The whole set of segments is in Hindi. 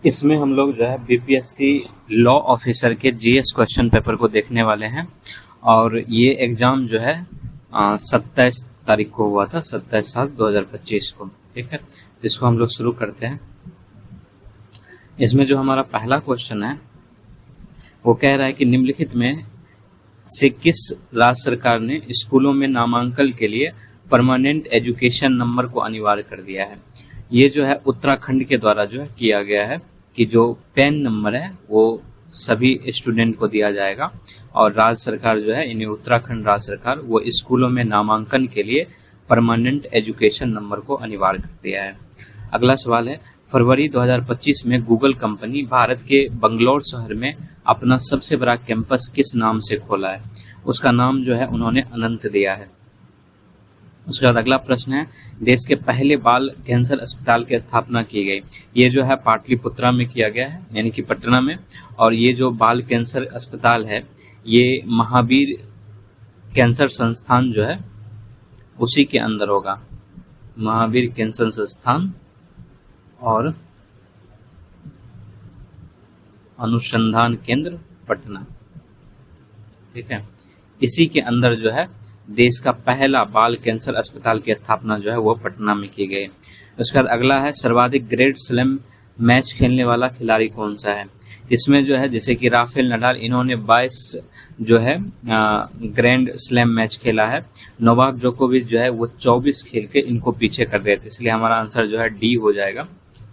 इसमें हम लोग जो है बीपीएससी लॉ ऑफिसर के जीएस क्वेश्चन पेपर को देखने वाले हैं और ये एग्जाम जो है 27 तारीख को हुआ था, 27/7/2025 को। ठीक है, इसको हम लोग शुरू करते हैं। इसमें जो हमारा पहला क्वेश्चन है वो कह रहा है कि निम्नलिखित में से किस राज्य सरकार ने स्कूलों में नामांकन के लिए परमानेंट एजुकेशन नंबर को अनिवार्य कर दिया है। ये जो है उत्तराखंड के द्वारा जो है किया गया है कि जो पैन नंबर है वो सभी स्टूडेंट को दिया जाएगा और राज्य सरकार जो है यानी उत्तराखंड राज्य सरकार वो स्कूलों में नामांकन के लिए परमानेंट एजुकेशन नंबर को अनिवार्य कर दिया है। अगला सवाल है, फरवरी 2025 में गूगल कंपनी भारत के बंगलौर शहर में अपना सबसे बड़ा कैंपस किस नाम से खोला है? उसका नाम जो है उन्होंने अनंत दिया है। उसके बाद अगला प्रश्न है, देश के पहले बाल कैंसर अस्पताल की स्थापना की गई। ये जो है पाटलिपुत्रा में किया गया है यानी कि पटना में, और ये जो बाल कैंसर अस्पताल है ये महावीर कैंसर संस्थान जो है उसी के अंदर होगा, महावीर कैंसर संस्थान और अनुसंधान केंद्र पटना। ठीक है, इसी के अंदर जो है देश का पहला बाल कैंसर अस्पताल की स्थापना जो है वो पटना में की गई। उसके बाद अगला है, सर्वाधिक ग्रैंड स्लैम मैच खेलने वाला खिलाड़ी कौन सा है? इसमें जो है जैसे कि राफेल नडाल, इन्होंने 22 जो है ग्रैंड स्लैम मैच खेला है। नोवाक जोकोविच जो है वो 24 खेल के इनको पीछे कर दिया, इसलिए हमारा आंसर जो है डी हो जाएगा।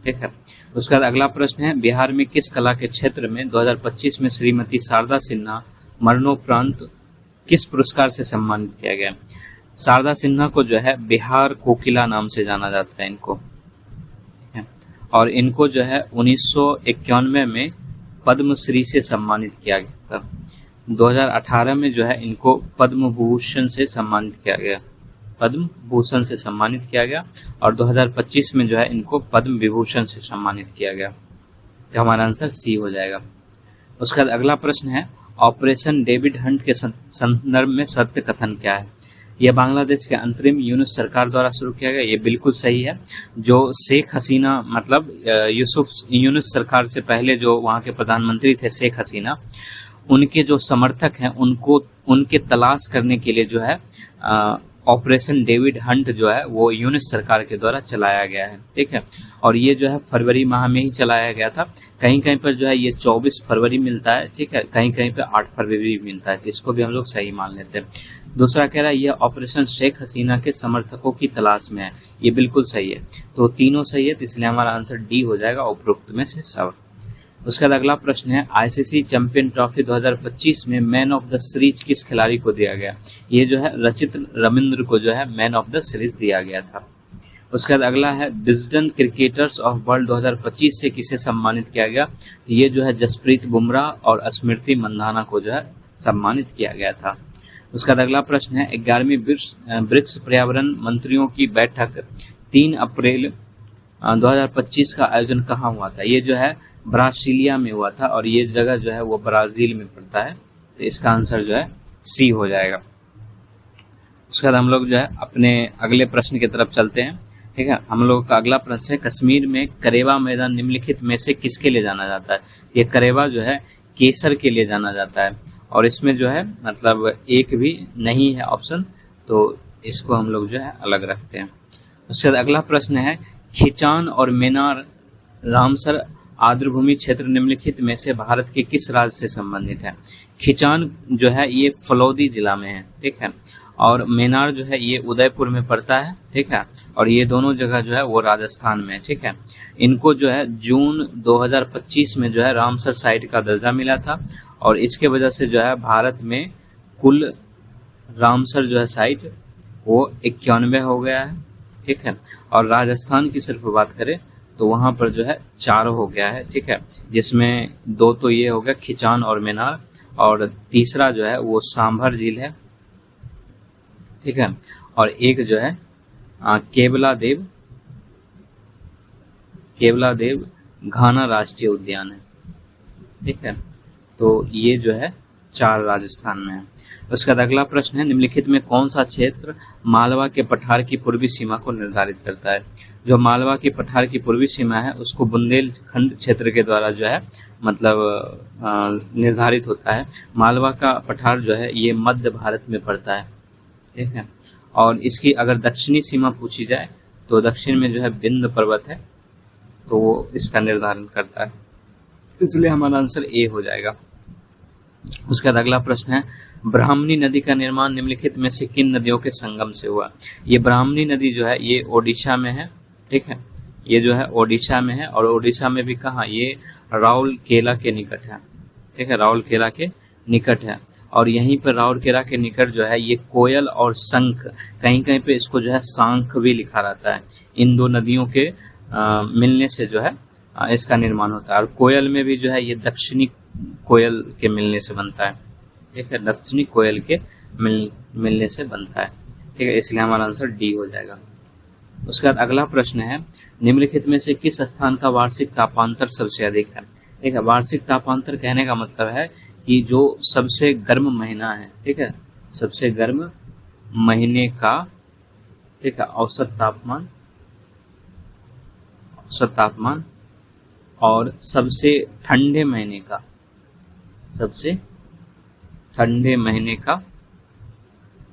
ठीक है, उसके बाद अगला प्रश्न है, बिहार में किस कला के क्षेत्र में 2025 में श्रीमती शारदा सिन्हा मरणोपरांत किस पुरस्कार से सम्मानित किया गया? शारदा सिन्हा को जो है बिहार कोकिला नाम से जाना जाता है इनको, और इनको जो है 1991 में पद्मश्री से सम्मानित किया गया था। 2018 में जो है इनको पद्म भूषण से सम्मानित किया गया, पद्म भूषण से सम्मानित किया गया, और 2025 में जो है इनको पद्म विभूषण से सम्मानित किया गया। तो हमारा आंसर सी हो जाएगा। उसके बाद अगला प्रश्न है, ऑपरेशन डेविड हंट के संदर्भ में सत्य कथन क्या है? यह बांग्लादेश के अंतरिम यूनुस सरकार द्वारा शुरू किया गया। ये बिल्कुल सही है। जो शेख हसीना मतलब यूनुस सरकार से पहले जो वहाँ के प्रधानमंत्री थे शेख हसीना, उनके जो समर्थक हैं उनको उनके तलाश करने के लिए जो है ऑपरेशन डेविड हंट जो है वो यूनिस सरकार के द्वारा चलाया गया है। ठीक है, और ये जो है फरवरी माह में ही चलाया गया था। कहीं कहीं पर जो है ये 24 फरवरी मिलता है, ठीक है, कहीं कहीं पर 8 फरवरी मिलता है, तो इसको भी हम लोग सही मान लेते हैं। दूसरा कह रहा है ये ऑपरेशन शेख हसीना के समर्थकों की तलाश में है। ये बिल्कुल सही है, तो तीनों सही है, तो इसलिए हमारा आंसर डी हो जाएगा उपरोक्त में से सब। उसके बाद अगला प्रश्न है, आईसीसी चैंपियन ट्रॉफी 2025 में मैन ऑफ द सीरीज किस खिलाड़ी को दिया गया? ये जो है रचित रविंद्र को जो है मैन ऑफ द सीरीज दिया गया था। उसके बाद अगला है, विजडन क्रिकेटर्स ऑफ वर्ल्ड 2025 से किसे सम्मानित किया गया? ये जो है जसप्रीत बुमराह और स्मृति मंधाना को जो है सम्मानित किया गया था। उसका अगला प्रश्न है, 11वीं ब्रिक्स पर्यावरण मंत्रियों की बैठक 3 अप्रैल 2025 का आयोजन कहाँ हुआ था? ये जो है ब्रासीलिया में हुआ था, और ये जगह जो है वो ब्राजील में पड़ता है, तो इसका आंसर जो है सी हो जाएगा। उसके बाद हम लोग जो है अपने अगले प्रश्न की तरफ चलते हैं। ठीक है, हम लोग का अगला प्रश्न है, कश्मीर में करेवा मैदान निम्नलिखित में से किसके लिए जाना जाता है? ये करेवा जो है केसर के लिए जाना जाता है, और इसमें जो है मतलब एक भी नहीं है ऑप्शन, तो इसको हम लोग जो है अलग रखते हैं। उसके बाद अगला प्रश्न है, खिचान और मेनार रामसर आर्द्रभूमि क्षेत्र निम्नलिखित में से भारत के किस राज्य से संबंधित है? खिचान जो है ये फलौदी जिला में है, ठीक है, और मेनार जो है ये उदयपुर में पड़ता है, ठीक है, और ये दोनों जगह जो है वो राजस्थान में है। ठीक है, इनको जो है जून 2025 में जो है रामसर साइट का दर्जा मिला था, और इसके वजह से जो है भारत में कुल रामसर जो है साइट वो 91 हो गया है। ठीक है, और राजस्थान की सिर्फ बात करें तो वहां पर जो है 4 हो गया है। ठीक है, जिसमें 2 तो ये हो गया खिचान और मेनार, और तीसरा जो है वो सांभर झील है। ठीक है, और एक जो है केवला देव घाना राष्ट्रीय उद्यान है। ठीक है, तो ये जो है 4 राजस्थान में है। उसका बाद अगला प्रश्न है, निम्नलिखित में कौन सा क्षेत्र मालवा के पठार की पूर्वी सीमा को निर्धारित करता है? जो मालवा की पठार की पूर्वी सीमा है उसको बुंदेलखंड क्षेत्र के द्वारा जो है मतलब निर्धारित होता है। मालवा का पठार जो है ये मध्य भारत में पड़ता है, ठीक है। और इसकी अगर दक्षिणी सीमा पूछी जाए तो दक्षिण में जो है विंध्य पर्वत है, तो वो इसका निर्धारण करता है, इसलिए हमारा आंसर ए हो जाएगा। उसके बाद अगला प्रश्न है, ब्राह्मणी नदी का निर्माण निम्नलिखित में से किन नदियों के संगम से हुआ? ये ब्राह्मणी नदी जो है ये ओडिशा में है, ठीक है। ये जो है ओडिशा में है, और ओडिशा में भी कहाँ? ये राउरकेला के निकट है, ठीक है, राउरकेला के निकट है। और यहीं पर राउरकेला के निकट जो है ये कोयल और शंख, कहीं कहीं पे इसको जो है सांख भी लिखा रहता है। इन दो नदियों के मिलने से जो है इसका निर्माण होता है। और कोयल में भी जो है ये दक्षिणी कोयल के मिलने से बनता है, ठीक है, दक्षिणी कोयल के मिलने से बनता है, ठीक है, इसलिए हमारा आंसर डी हो जाएगा। उसके बाद अगला प्रश्न है, निम्नलिखित में से किस स्थान का वार्षिक तापांतर सबसे अधिक है? ठीक है, वार्षिक तापांतर कहने का मतलब है कि जो सबसे गर्म महीना है, ठीक है, सबसे गर्म महीने का, ठीक है, औसत तापमान और सबसे ठंडे महीने का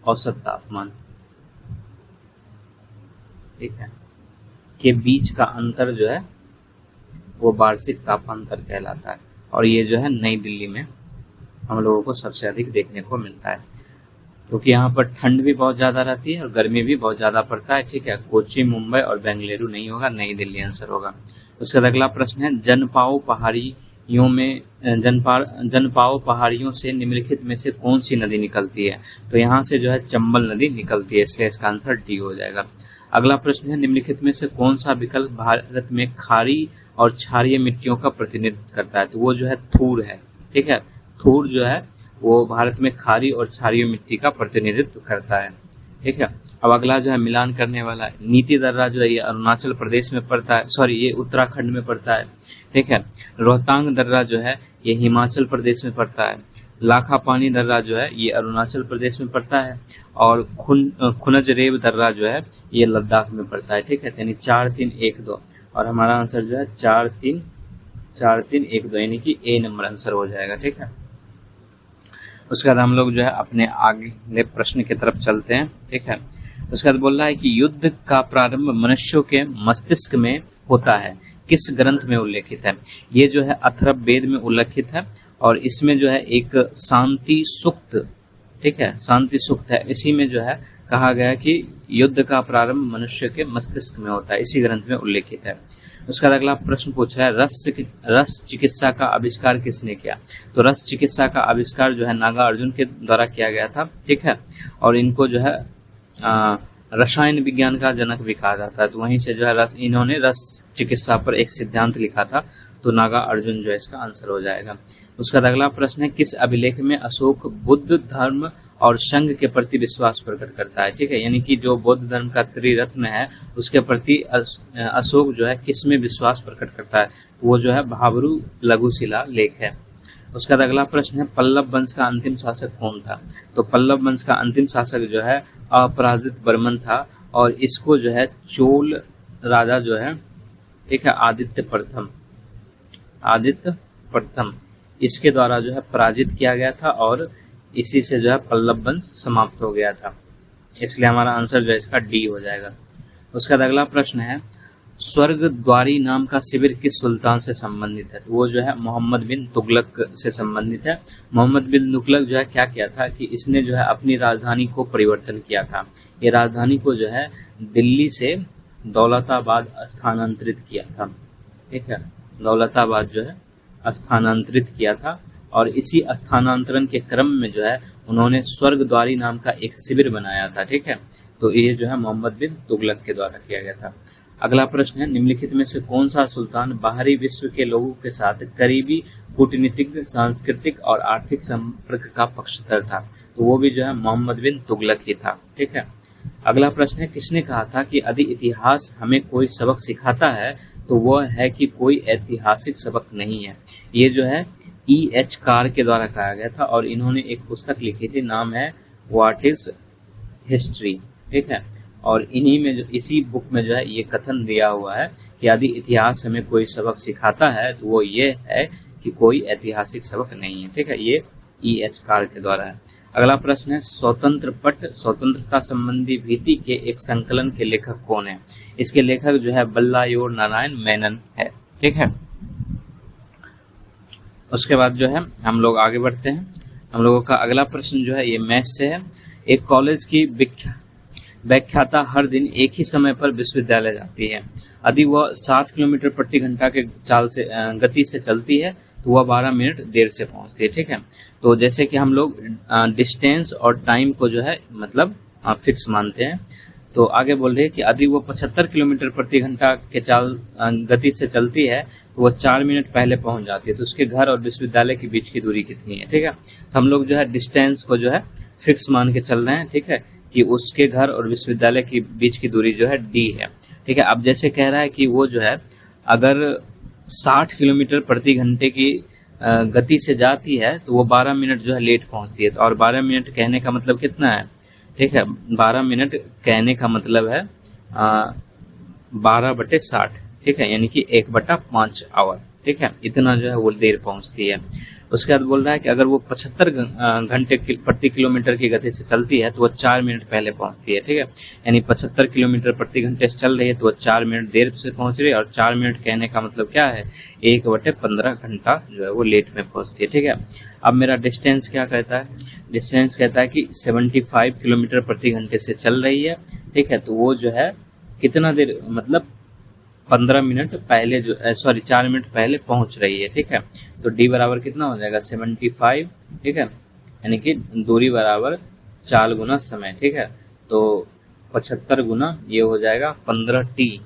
औसत तापमान, ठीक है, के बीच का अंतर जो है वो वार्षिक तापांतर कहलाता है। और ये जो है नई दिल्ली में हम लोगों को सबसे अधिक देखने को मिलता है, क्योंकि यहाँ पर ठंड भी बहुत ज्यादा रहती है और गर्मी भी बहुत ज्यादा पड़ता है, ठीक है। कोच्चि, मुंबई और बेंगलुरु नहीं होगा, नई दिल्ली आंसर होगा। उसका अगला प्रश्न है, जनपाओ पहाड़ियों से निम्नलिखित में से कौन सी नदी निकलती है? तो यहाँ से जो है चंबल नदी निकलती है, इसलिए इसका आंसर डी हो जाएगा। अगला प्रश्न है, निम्नलिखित में से कौन सा विकल्प भारत में खारी और क्षारीय मिट्टियों का प्रतिनिधित्व करता है? तो वो जो है थूर है, ठीक है। थूर जो है वो भारत में खारी और क्षारीय मिट्टी का प्रतिनिधित्व करता है, ठीक है। अब अगला जो है मिलान करने वाला है, नीति दर्रा जो है ये अरुणाचल प्रदेश में पड़ता है, सॉरी ये उत्तराखंड में पड़ता है, ठीक है। रोहतांग दर्रा जो है ये हिमाचल प्रदेश में पड़ता है। लाखा पानी दर्रा जो है ये अरुणाचल प्रदेश में पड़ता है। और खुनजरेब दर्रा जो है ये लद्दाख में पड़ता है, ठीक है। यानी 4, 3, 1, 2 और हमारा आंसर जो है 4, 3, 1, 2 यानी कि ए नंबर आंसर हो जाएगा, ठीक है। उसके बाद हम लोग जो है अपने अगले प्रश्न की तरफ चलते हैं, ठीक है। उसके बाद बोल रहा है कि युद्ध का प्रारंभ मनुष्यों के मस्तिष्क में होता है, किस ग्रंथ में उल्लेखित है? ये जो है अथर्ववेद में उल्लेखित है और इसमें जो है एक शांति सूक्त, ठीक है, शांति सूक्त है। इसी में जो है कहा गया कि युद्ध का प्रारंभ मनुष्य के मस्तिष्क में होता है, इसी ग्रंथ में उल्लेखित है। उसका अगला प्रश्न पूछा है, रस चिकित्सा का आविष्कार किसने किया? तो रस चिकित्सा का आविष्कार जो है नागार्जुन के द्वारा किया गया था, ठीक है। और इनको जो है रसायन विज्ञान का जनक भी कहा जाता है। तो वहीं से जो है इन्होंने रस चिकित्सा पर एक सिद्धांत लिखा था, तो नागार्जुन जो है इसका आंसर हो जाएगा। उसका अगला प्रश्न है, किस अभिलेख में अशोक बुद्ध धर्म और संघ के प्रति विश्वास प्रकट करता है? ठीक है, यानी कि जो बौद्ध धर्म का त्रिरत्न है उसके प्रति अशोक जो है किसमें विश्वास प्रकट करता है? वो जो है भाबरू लघुशिला लेख है। उसका अगला प्रश्न है, पल्लव वंश का अंतिम शासक कौन था? तो पल्लव वंश का अंतिम शासक जो है अपराजित बर्मन था और इसको जो है चोल राजा जो है, ठीक है, आदित्य प्रथम इसके द्वारा जो है पराजित किया गया था और इसी से जो है पल्लव वंश समाप्त हो गया था, इसलिए हमारा आंसर जो है इसका डी हो जाएगा। उसका अगला प्रश्न है, स्वर्ग द्वारी नाम का शिविर किस सुल्तान से संबंधित है? तो वो जो है मोहम्मद बिन तुगलक से संबंधित है। मोहम्मद बिन तुगलक जो है क्या किया था कि इसने जो है अपनी राजधानी को परिवर्तन किया था। ये राजधानी को जो है दिल्ली से दौलताबाद स्थानांतरित किया था, ठीक है, दौलताबाद जो है स्थानांतरित किया था और इसी स्थानांतरण के क्रम में जो है उन्होंने स्वर्ग द्वारी नाम का एक शिविर बनाया था, ठीक है। तो ये जो है मोहम्मद बिन तुगलक के द्वारा किया गया था। अगला प्रश्न है, निम्नलिखित में से कौन सा सुल्तान बाहरी विश्व के लोगों के साथ करीबी कूटनीतिक, सांस्कृतिक और आर्थिक संपर्क का पक्षधर था? तो वो भी जो है मोहम्मद बिन तुगलक ही था, ठीक है। अगला प्रश्न है, किसने कहा था कि यदि इतिहास हमें कोई सबक सिखाता है तो वह है कि कोई ऐतिहासिक सबक नहीं है? ये जो है E.H. कार के द्वारा कहा गया था और इन्होंने एक पुस्तक लिखी थी, नाम है व्हाट इज हिस्ट्री। ठीक है, और इन्हीं में जो इसी बुक में जो है ये कथन दिया हुआ है कि यदि इतिहास हमें कोई सबक सिखाता है तो वो ये है कि कोई ऐतिहासिक सबक नहीं है। ठीक है, ये E.H. कार के द्वारा है। अगला प्रश्न है स्वतंत्र पट स्वतंत्रता संबंधी भीति के एक संकलन के लेखक कौन है? इसके लेखक जो है बल्लायोर नारायण मेनन है। ठीक है, उसके बाद जो है हम लोग आगे बढ़ते हैं। हम लोगों का अगला प्रश्न जो है ये मैथ्स से है। एक कॉलेज की व्याख्याता हर दिन एक ही समय पर विश्वविद्यालय जाती है। यदि वह 60 किलोमीटर प्रति घंटा के चाल से गति से चलती है तो वह 12 मिनट देर से पहुंचती है। ठीक है, तो जैसे कि हम लोग डिस्टेंस और टाइम को जो है मतलब फिक्स मानते हैं, तो आगे बोल रहे हैं कि यदि वो 75 किलोमीटर प्रति घंटा के चाल गति से चलती है तो वो 4 मिनट पहले पहुंच जाती है। तो उसके घर और विश्वविद्यालय के बीच की दूरी कितनी है? ठीक है, तो हम लोग जो है डिस्टेंस को जो है फिक्स मान के चल रहे हैं। ठीक है, कि उसके घर और विश्वविद्यालय के बीच की दूरी जो है d है। ठीक है, अब जैसे कह रहा है कि वो जो है अगर 60 किलोमीटर प्रति घंटे की गति से जाती है तो वो 12 मिनट जो है लेट पहुंचती है। तो और 12 मिनट कहने का मतलब कितना है? ठीक है, 12 मिनट कहने का मतलब है 12/60। ठीक है, यानी कि 1/5 आवर। ठीक है, इतना जो है वो देर पहुंचती है। उसके बाद बोल रहा है कि अगर वो 75 घंटे प्रति किलोमीटर की गति से चलती है तो वो 4 मिनट पहले पहुंचती है। ठीक है, यानी 75 किलोमीटर प्रति घंटे से चल रही है तो वो 4 मिनट देर से पहुंच रही है। और 4 मिनट कहने का मतलब क्या है? 1/15 घंटा जो है वो लेट में पहुंचती है। ठीक है, अब मेरा डिस्टेंस क्या कहता है? डिस्टेंस कहता है कि 75 किलोमीटर प्रति घंटे से चल रही है। ठीक है, तो वो जो है कितना देर मतलब 15 मिनट पहले जो 4 मिनट पहले पहुंच रही है। ठीक है, तो d बराबर कितना हो जाएगा? 75। ठीक है, यानी कि दूरी बराबर 4 गुना समय। ठीक है, तो 75 गुना ये हो जाएगा 15t।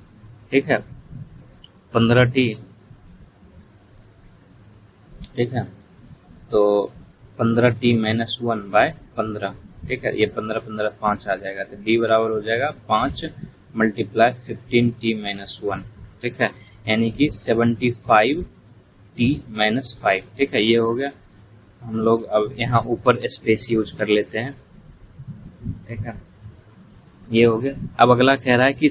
ठीक है, 15t। ठीक है, तो 15t - 1/15। ठीक है, ये 15 5 आ जाएगा, तो d बराबर हो जाएगा 5 × 15t - 1। ठीक है, यानी कि 75t - 5। ठीक है, ये हो गया। हम लोग अब यहाँ ऊपर स्पेस यूज कर लेते हैं। ठीक है, ये हो गया। अब अगला कह रहा है कि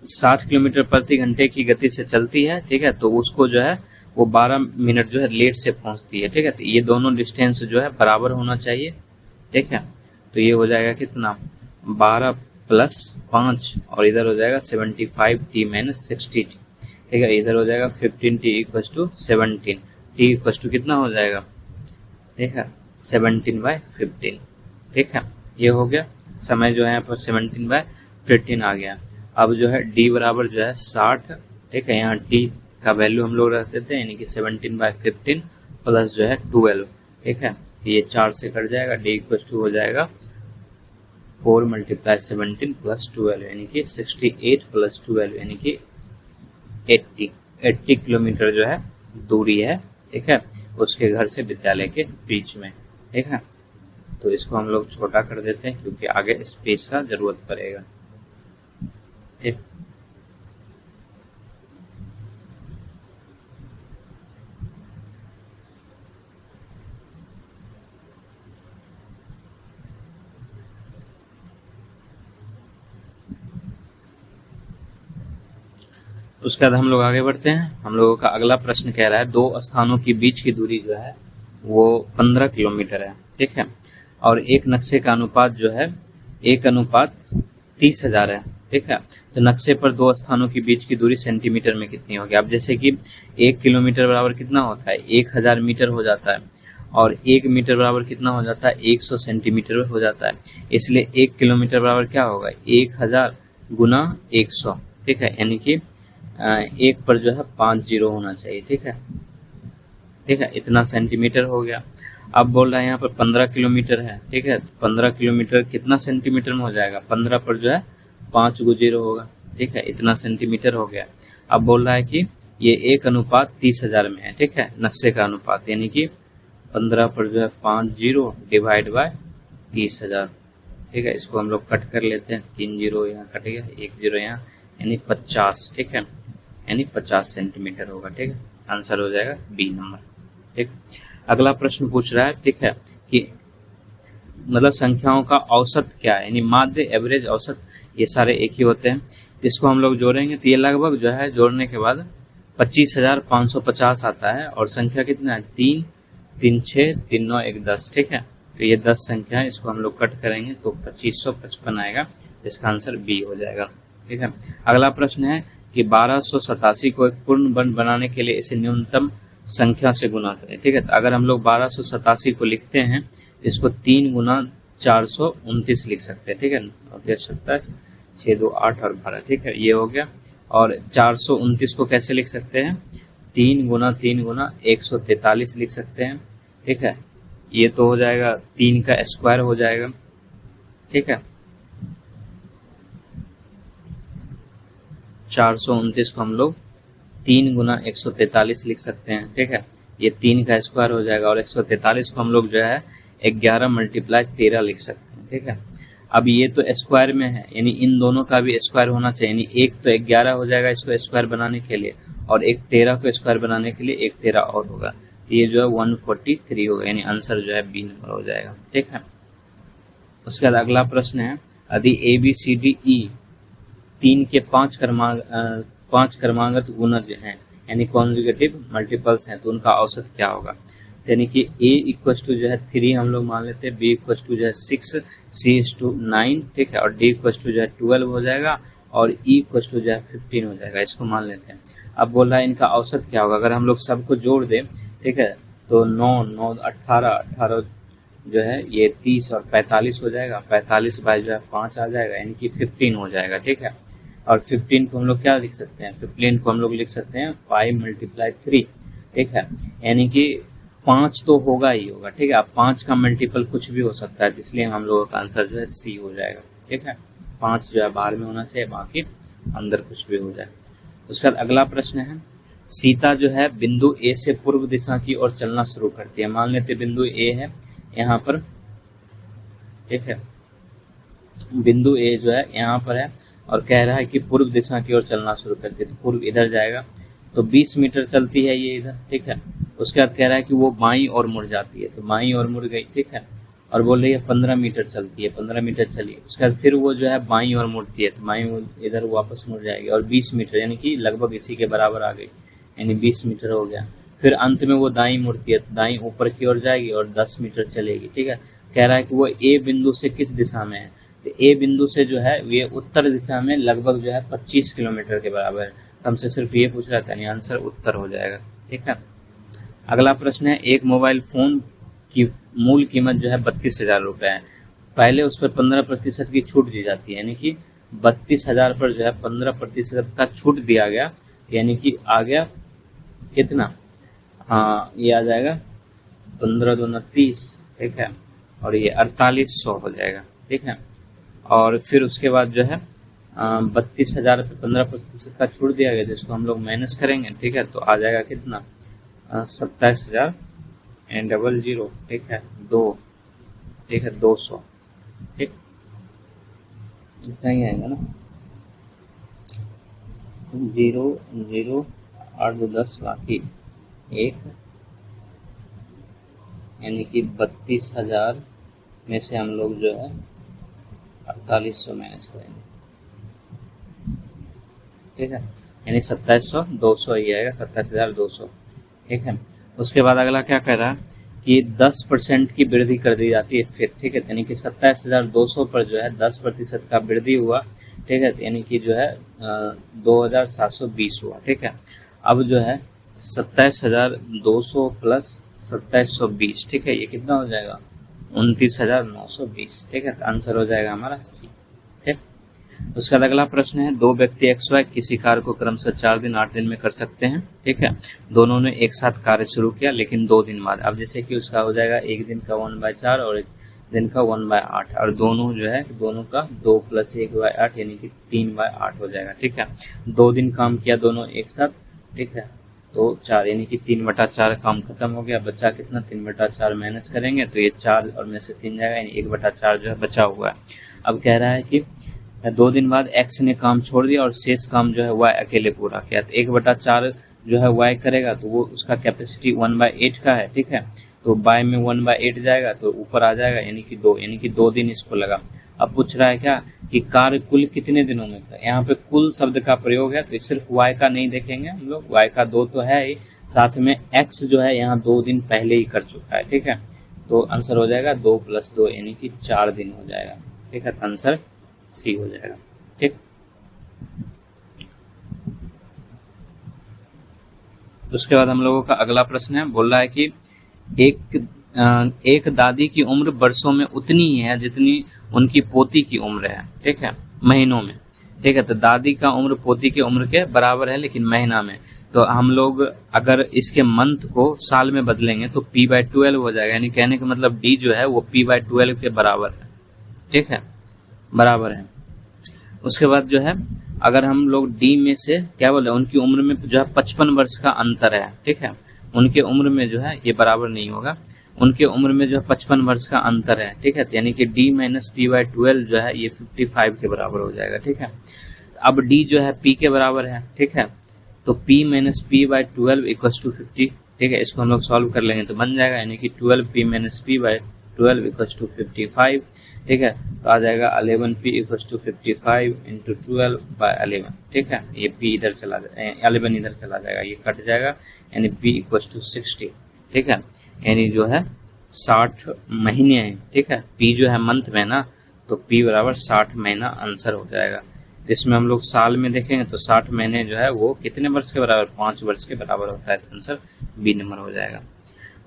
60 किलोमीटर प्रति घंटे की गति से चलती है। ठीक है, तो उसको जो है वो 12 मिनट जो है लेट से पहुंचती है। ठीक है, तो ये दोनों डिस्टेंस जो है बराबर होना चाहिए। ठीक है, तो ये हो जाएगा कितना? 12 + 5 और इधर हो जाएगा 75t - 60t। ठीक है, इधर हो जाएगा 15t = 17। t कितना हो जाएगा? ठीक है, 17/15। ठीक है, ये हो गया। समय जो है यहाँ पर 17/15 आ गया। अब जो है d बराबर जो है 60। ठीक है, यहाँ t का वैल्यू हम लोग रख देते हैं, यानी कि 17/15 प्लस जो है 12। ठीक है, ये 4 से कट जाएगा, d हो जाएगा 4 × 17 + 12, यानी कि 68 + 12 यानी कि 80 किलोमीटर जो है दूरी है। ठीक है, उसके घर से विद्यालय के बीच में। ठीक है, तो इसको हम लोग छोटा कर देते हैं क्योंकि आगे स्पेस का जरूरत पड़ेगा। ठीक, उसके बाद हम लोग आगे बढ़ते हैं। हम लोगों का अगला प्रश्न कह रहा है 2 स्थानों के बीच की दूरी जो है वो 15 किलोमीटर है। ठीक है, और एक नक्शे का अनुपात जो है 1:30,000 है। ठीक है, तो नक्शे पर 2 स्थानों के बीच की दूरी सेंटीमीटर में कितनी होगी? अब जैसे कि 1 किलोमीटर बराबर कितना होता है? 1000 मीटर हो जाता है, और 1 मीटर बराबर कितना हो जाता है? 100 सेंटीमीटर हो जाता है। इसलिए 1 किलोमीटर बराबर क्या होगा? 1000 × 100। ठीक है, यानी कि 1 पर जो है 5 जीरो होना चाहिए। ठीक है, ठीक है, इतना सेंटीमीटर हो गया। अब बोल रहा है यहाँ पर 15 किलोमीटर है। ठीक है, 15 किलोमीटर कितना सेंटीमीटर में हो जाएगा? 15 पर जो है 5 गो जीरो होगा। ठीक है, इतना सेंटीमीटर हो गया। अब बोल रहा है कि ये 1:30,000 में है। ठीक है, नक्शे का अनुपात, यानी कि 15 पर जो है 5 जीरो / 30,000। ठीक है, इसको हम लोग कट कर लेते हैं। 3 जीरो यहाँ कट गया, 1 जीरो यहाँ, यानी 50। ठीक है, यानी 50 सेंटीमीटर होगा। ठीक है, आंसर हो जाएगा बी नंबर। ठीक, अगला प्रश्न पूछ रहा है, ठीक है, कि मतलब संख्याओं का औसत क्या है, यानी माध्य, एवरेज, औसत, ये सारे एक ही होते हैं। इसको हम लोग जोड़ेंगे तो ये लगभग जो है जोड़ने के बाद 25,550 आता है, और संख्या कितना है, 3, 3, 6, 3, 9, 1, 10। ठीक है, तो ये 10 संख्या है, इसको हम लोग कट करेंगे तो 2555 आएगा, जिसका आंसर बी हो जाएगा। ठीक है, अगला प्रश्न है कि 1287 को एक पूर्ण वर्ग बनाने के लिए इसे न्यूनतम संख्या से गुना करें। ठीक है, तो अगर हम लोग 1287 को लिखते हैं, इसको 3 गुना 429 लिख सकते हैं। ठीक है, 27, 6, 2, 8 और 12। ठीक है, ये हो गया। और 429 को कैसे लिख सकते हैं, 3 गुना 3 गुना 143 लिख सकते हैं। ठीक है, ये तो हो जाएगा 3 का स्क्वायर हो जाएगा। ठीक है, 429 को हम लोग 3 गुना 143 लिख सकते हैं। ठीक है, ये 3 का स्क्वायर हो जाएगा, और 143 को हम लोग जो है 11 मल्टीप्लाई 13 लिख सकते हैं। ठीक है, अब ये तो स्क्वायर में है, यानी इन दोनों का भी स्क्वायर होना चाहिए, यानी एक तो 11 हो जाएगा इसको स्क्वायर बनाने के लिए, और एक 13 को स्क्वायर बनाने के लिए एक 13 और होगा, तो ये जो है 143 होगा, यानी आंसर जो है बी नंबर हो जाएगा। ठीक है, उसके बाद अगला प्रश्न है, यदि A B C D E 3 के 5 क्रमागत गुणज हैं, यानी कॉन्जुगेटिव मल्टीपल्स हैं, तो उनका औसत क्या होगा। यानी कि a इक्वल टू जो है 3 हम लोग मान लेते हैं, b इक्वल टू जो है 6, c इज टू 9। ठीक है, और d इक्वल टू जो है 12 हो जाएगा, और e इक्वल टू जो है 15 हो जाएगा, इसको मान लेते हैं। अब बोल रहा है इनका औसत क्या होगा, अगर हम लोग सबको जोड़ दें, ठीक है, तो 9, 9, 18, 18 जो है ये 30 और 45 हो जाएगा, 45 बाय जो है 5 आ जाएगा, यानी कि 15 हो जाएगा। ठीक है, और 15 को हम लोग क्या लिख सकते हैं, 15 को हम लोग लिख सकते हैं 5 मल्टीप्लाई 3। ठीक है, यानी कि 5 तो होगा ही होगा। ठीक है, अब 5 का मल्टीपल कुछ भी हो सकता है, इसलिए हम लोगों का आंसर जो है सी हो जाएगा। ठीक है, 5 जो है बाहर में होना चाहिए, बाकी अंदर कुछ भी हो जाए। उसके बाद अगला प्रश्न है, सीता जो है बिंदु ए से पूर्व दिशा की ओर चलना शुरू करती है। मान लेते बिंदु ए है यहाँ पर। ठीक है, बिंदु ए जो है यहाँ पर है, और कह रहा है कि पूर्व दिशा की ओर चलना शुरू करती है, तो पूर्व इधर जाएगा, तो 20 मीटर चलती है ये इधर। ठीक है, उसके बाद कह रहा है कि वो बाईं ओर मुड़ जाती है, तो बाईं ओर मुड़ गई। ठीक है, और बोल रही है 15 मीटर चलती है, 15 मीटर चली, उसके बाद फिर वो जो है बाईं ओर मुड़ती है, तो बाईं ओर इधर वापस मुड़ जाएगी, और 20 मीटर यानी कि लगभग इसी के बराबर आ गई, यानी 20 मीटर हो गया। फिर अंत में वो दाईं मुड़ती है, तो दाईं ऊपर की ओर जाएगी और 10 मीटर चलेगी। ठीक है, कह रहा है कि वो ए बिंदु से किस दिशा में है, तो ए बिंदु से जो है ये उत्तर दिशा में लगभग जो है 25 किलोमीटर के बराबर है। हमसे सिर्फ ये पूछ रहा था, यानी आंसर उत्तर हो जाएगा। ठीक है, अगला प्रश्न है, एक मोबाइल फोन की मूल कीमत जो है 32,000 रुपए है, पहले उस पर 15% की छूट दी जाती है, यानी कि 32,000 पर जो है 15% का छूट दिया गया, यानी कि आ गया कितना, हाँ ये आ जाएगा 15 दूना 30। ठीक है, और ये 4800 हो जाएगा। ठीक है, और फिर उसके बाद जो है 32,000 पे 15% का छूट दिया गया, जिसको हम लोग माइनस करेंगे। ठीक है, तो आ जाएगा कितना, 27,000 एंड 00। ठीक है, 2। ठीक है, 200। ठीक, इतना ही आएगा ना, 0, 0, 8, 2, 10, बाकी 1, यानी कि 32,000 में से हम लोग जो है 4800 माइनस करेंगे। ठीक है, यानी 2700, 200 ही आएगा, 27,200। ठीक है, उसके बाद अगला क्या कह रहा है कि 10% की वृद्धि कर दी जाती है फिर। ठीक है, यानी कि 27,200 पर जो है 10% का वृद्धि हुआ। ठीक है, यानी कि जो है 2,720 हुआ। ठीक है, अब जो है 27,200 प्लस 2720, ठीक है, ये कितना हो जाएगा, 29,920। ठीक है, तो आंसर हो जाएगा हमारा सी। ठीक, उसका अगला प्रश्न है, दो व्यक्ति XY किसी कार्य को क्रमशः 4 दिन 8 दिन में कर सकते हैं। ठीक है, दोनों ने एक साथ कार्य शुरू किया, लेकिन 2 दिन बाद। अब जैसे कि उसका हो जाएगा एक दिन का 1/4 और एक दिन का 1/8, और दोनों जो है दोनों का 2 + 1/8 यानी कि 3/8 हो जाएगा। ठीक है, 2 दिन काम किया दोनों एक साथ। ठीक है, तो 4 यानी कि 3/4 काम खत्म हो गया, बचा कितना, 3/4 माइनस करेंगे तो ये 4 और में से 3 जाएगा, यानी 1/4 जो है बचा हुआ है। अब कह रहा है कि 2 दिन बाद X ने काम छोड़ दिया और शेष काम जो है Y अकेले पूरा किया, तो 1/4 जो है y करेगा तो वो उसका कैपेसिटी 1/8 का है, ठीक है। तो बाय में 1/8 जाएगा तो ऊपर आ जाएगा, यानी कि 2, यानी कि 2 दिन इसको लगा। अब पूछ रहा है क्या कि कार्य कुल कितने दिनों में था। यहाँ पे कुल शब्द का प्रयोग है तो सिर्फ y का नहीं देखेंगे हम लोग, y का 2 तो है ही, साथ में x जो है यहाँ 2 दिन पहले ही कर चुका है, ठीक है। तो आंसर हो जाएगा 2 + 2 यानी कि 4 दिन हो जाएगा, ठीक है। तो आंसर सी हो जाएगा, ठीक। उसके बाद हम लोगों का अगला प्रश्न है, बोल रहा है कि एक दादी की उम्र वर्षों में उतनी ही है जितनी उनकी पोती की उम्र है, ठीक है, महीनों में, ठीक है। तो दादी का उम्र पोती की उम्र के बराबर है लेकिन महीना में। तो हम लोग अगर इसके मंथ को साल में बदलेंगे तो p/12 हो जाएगा, यानी कहने का मतलब d जो है वो p/12 के बराबर है, ठीक है, बराबर है। उसके बाद जो है अगर हम लोग d में से क्या बोले, उनकी उम्र में जो है 55 वर्ष का अंतर है, ठीक है। उनके उम्र में जो है ये बराबर नहीं होगा, उनके उम्र में जो है 55 वर्ष का अंतर है, ठीक है। यानी कि d - p/12 जो है ये 55 के बराबर हो जाएगा, ठीक है। अब d जो है p के बराबर है, ठीक है। तो p - p/12 = 50, ठीक है। इसको हम लोग सॉल्व कर लेंगे तो बन जाएगा, यानी कि 12p - p/12 = 55, ठीक है। तो आ जाएगा 11p = 55 × 12/11, ठीक है। ये p इधर चला जाएगा, 11 इधर चला जाएगा, ये कट जाएगा, यानी p = 60, ठीक है। यानी जो है 60 महीने हैं, ठीक है। p जो है मंथ में ना, तो p बराबर 60 महीना आंसर हो जाएगा। इसमें हम लोग साल में देखेंगे तो 60 महीने जो है वो कितने वर्ष के बराबर, 5 वर्ष के बराबर होता है, तो आंसर बी नंबर हो जाएगा।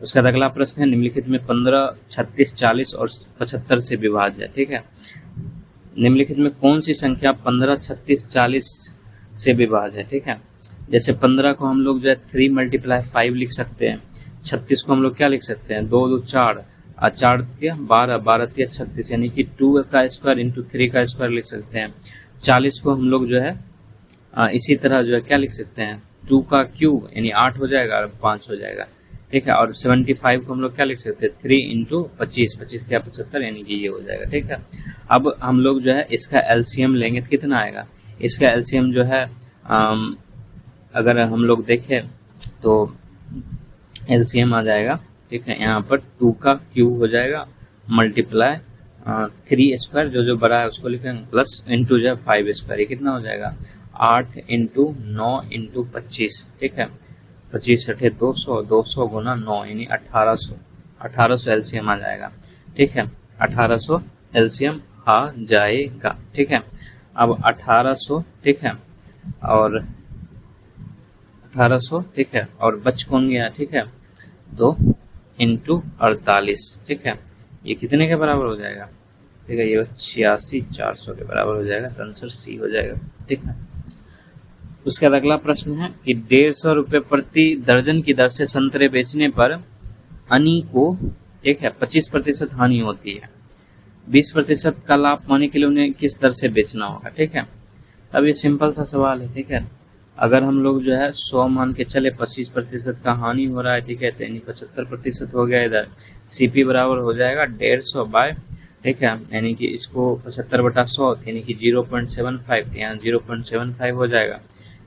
उसका अगला प्रश्न है, निम्नलिखित में 15, 36, 40 और 75 से विभाज्य है, ठीक है। निम्नलिखित में कौन सी संख्या 15, 36, 40 से विभाज्य है, ठीक है। जैसे 15 को हम लोग जो है 3 × 5 लिख सकते हैं, 36 को हम लोग क्या लिख सकते हैं, 2 2 4 और 4 × 12, 12 × 36, यानी कि 2 का स्क्वायर × 3 का स्क्वायर लिख सकते हैं। 40 को हम लोग जो है इसी तरह जो है क्या लिख सकते हैं, 2 का क्यूब यानी 8 हो जाएगा और 5 हो जाएगा, ठीक है। और 75 को हम लोग क्या लिख सकते हैं, 3 × 25, 25 क्या 75, यानी कि ये हो जाएगा, ठीक है। अब हम लोग जो है इसका एलसीएम लेंगे तो कितना आएगा, इसका एलसीएम जो है अगर हम लोग देखें तो एलसीएम आ जाएगा, ठीक है। यहाँ पर 2 का क्यूब हो जाएगा मल्टीप्लाई 3 स्क्वायर जो बड़ा है उसको लिखेंगे, प्लस इंटू जो है 5 स्क्वायर, ये कितना हो जाएगा 8 × 9 × 25, ठीक है। 25 × 200, 200 × 9 यानी 1800, 1800 एलसीएम आ जाएगा, ठीक है। 1800 एलसीएम आ जाएगा, ठीक है। अब 1800, ठीक है, और 1800, ठीक है, और बच कौन गया, ठीक है, 2 × 48, ठीक है। ये कितने के बराबर हो जाएगा, ठीक है, ये 86,400 के बराबर हो जाएगा, तो आंसर सी हो जाएगा, ठीक है। उसके बाद अगला प्रश्न है कि 150 रुपये प्रति दर्जन की दर से संतरे बेचने पर अनी को, ठीक है, 25% हानि होती है, 20% का लाभ पाने के लिए उन्हें किस दर से बेचना होगा, ठीक है। अब ये सिंपल सा सवाल है, ठीक है। अगर हम लोग जो है 100 मान के चले, 25% का हानि हो रहा है, ठीक है, तो यानी 75% हो गया इधर, सीपी बराबर हो जाएगा 150 बाय, ठीक है, यानी कि इसको 75/100 यानी कि 0.75, यहाँ 0.75 हो जाएगा,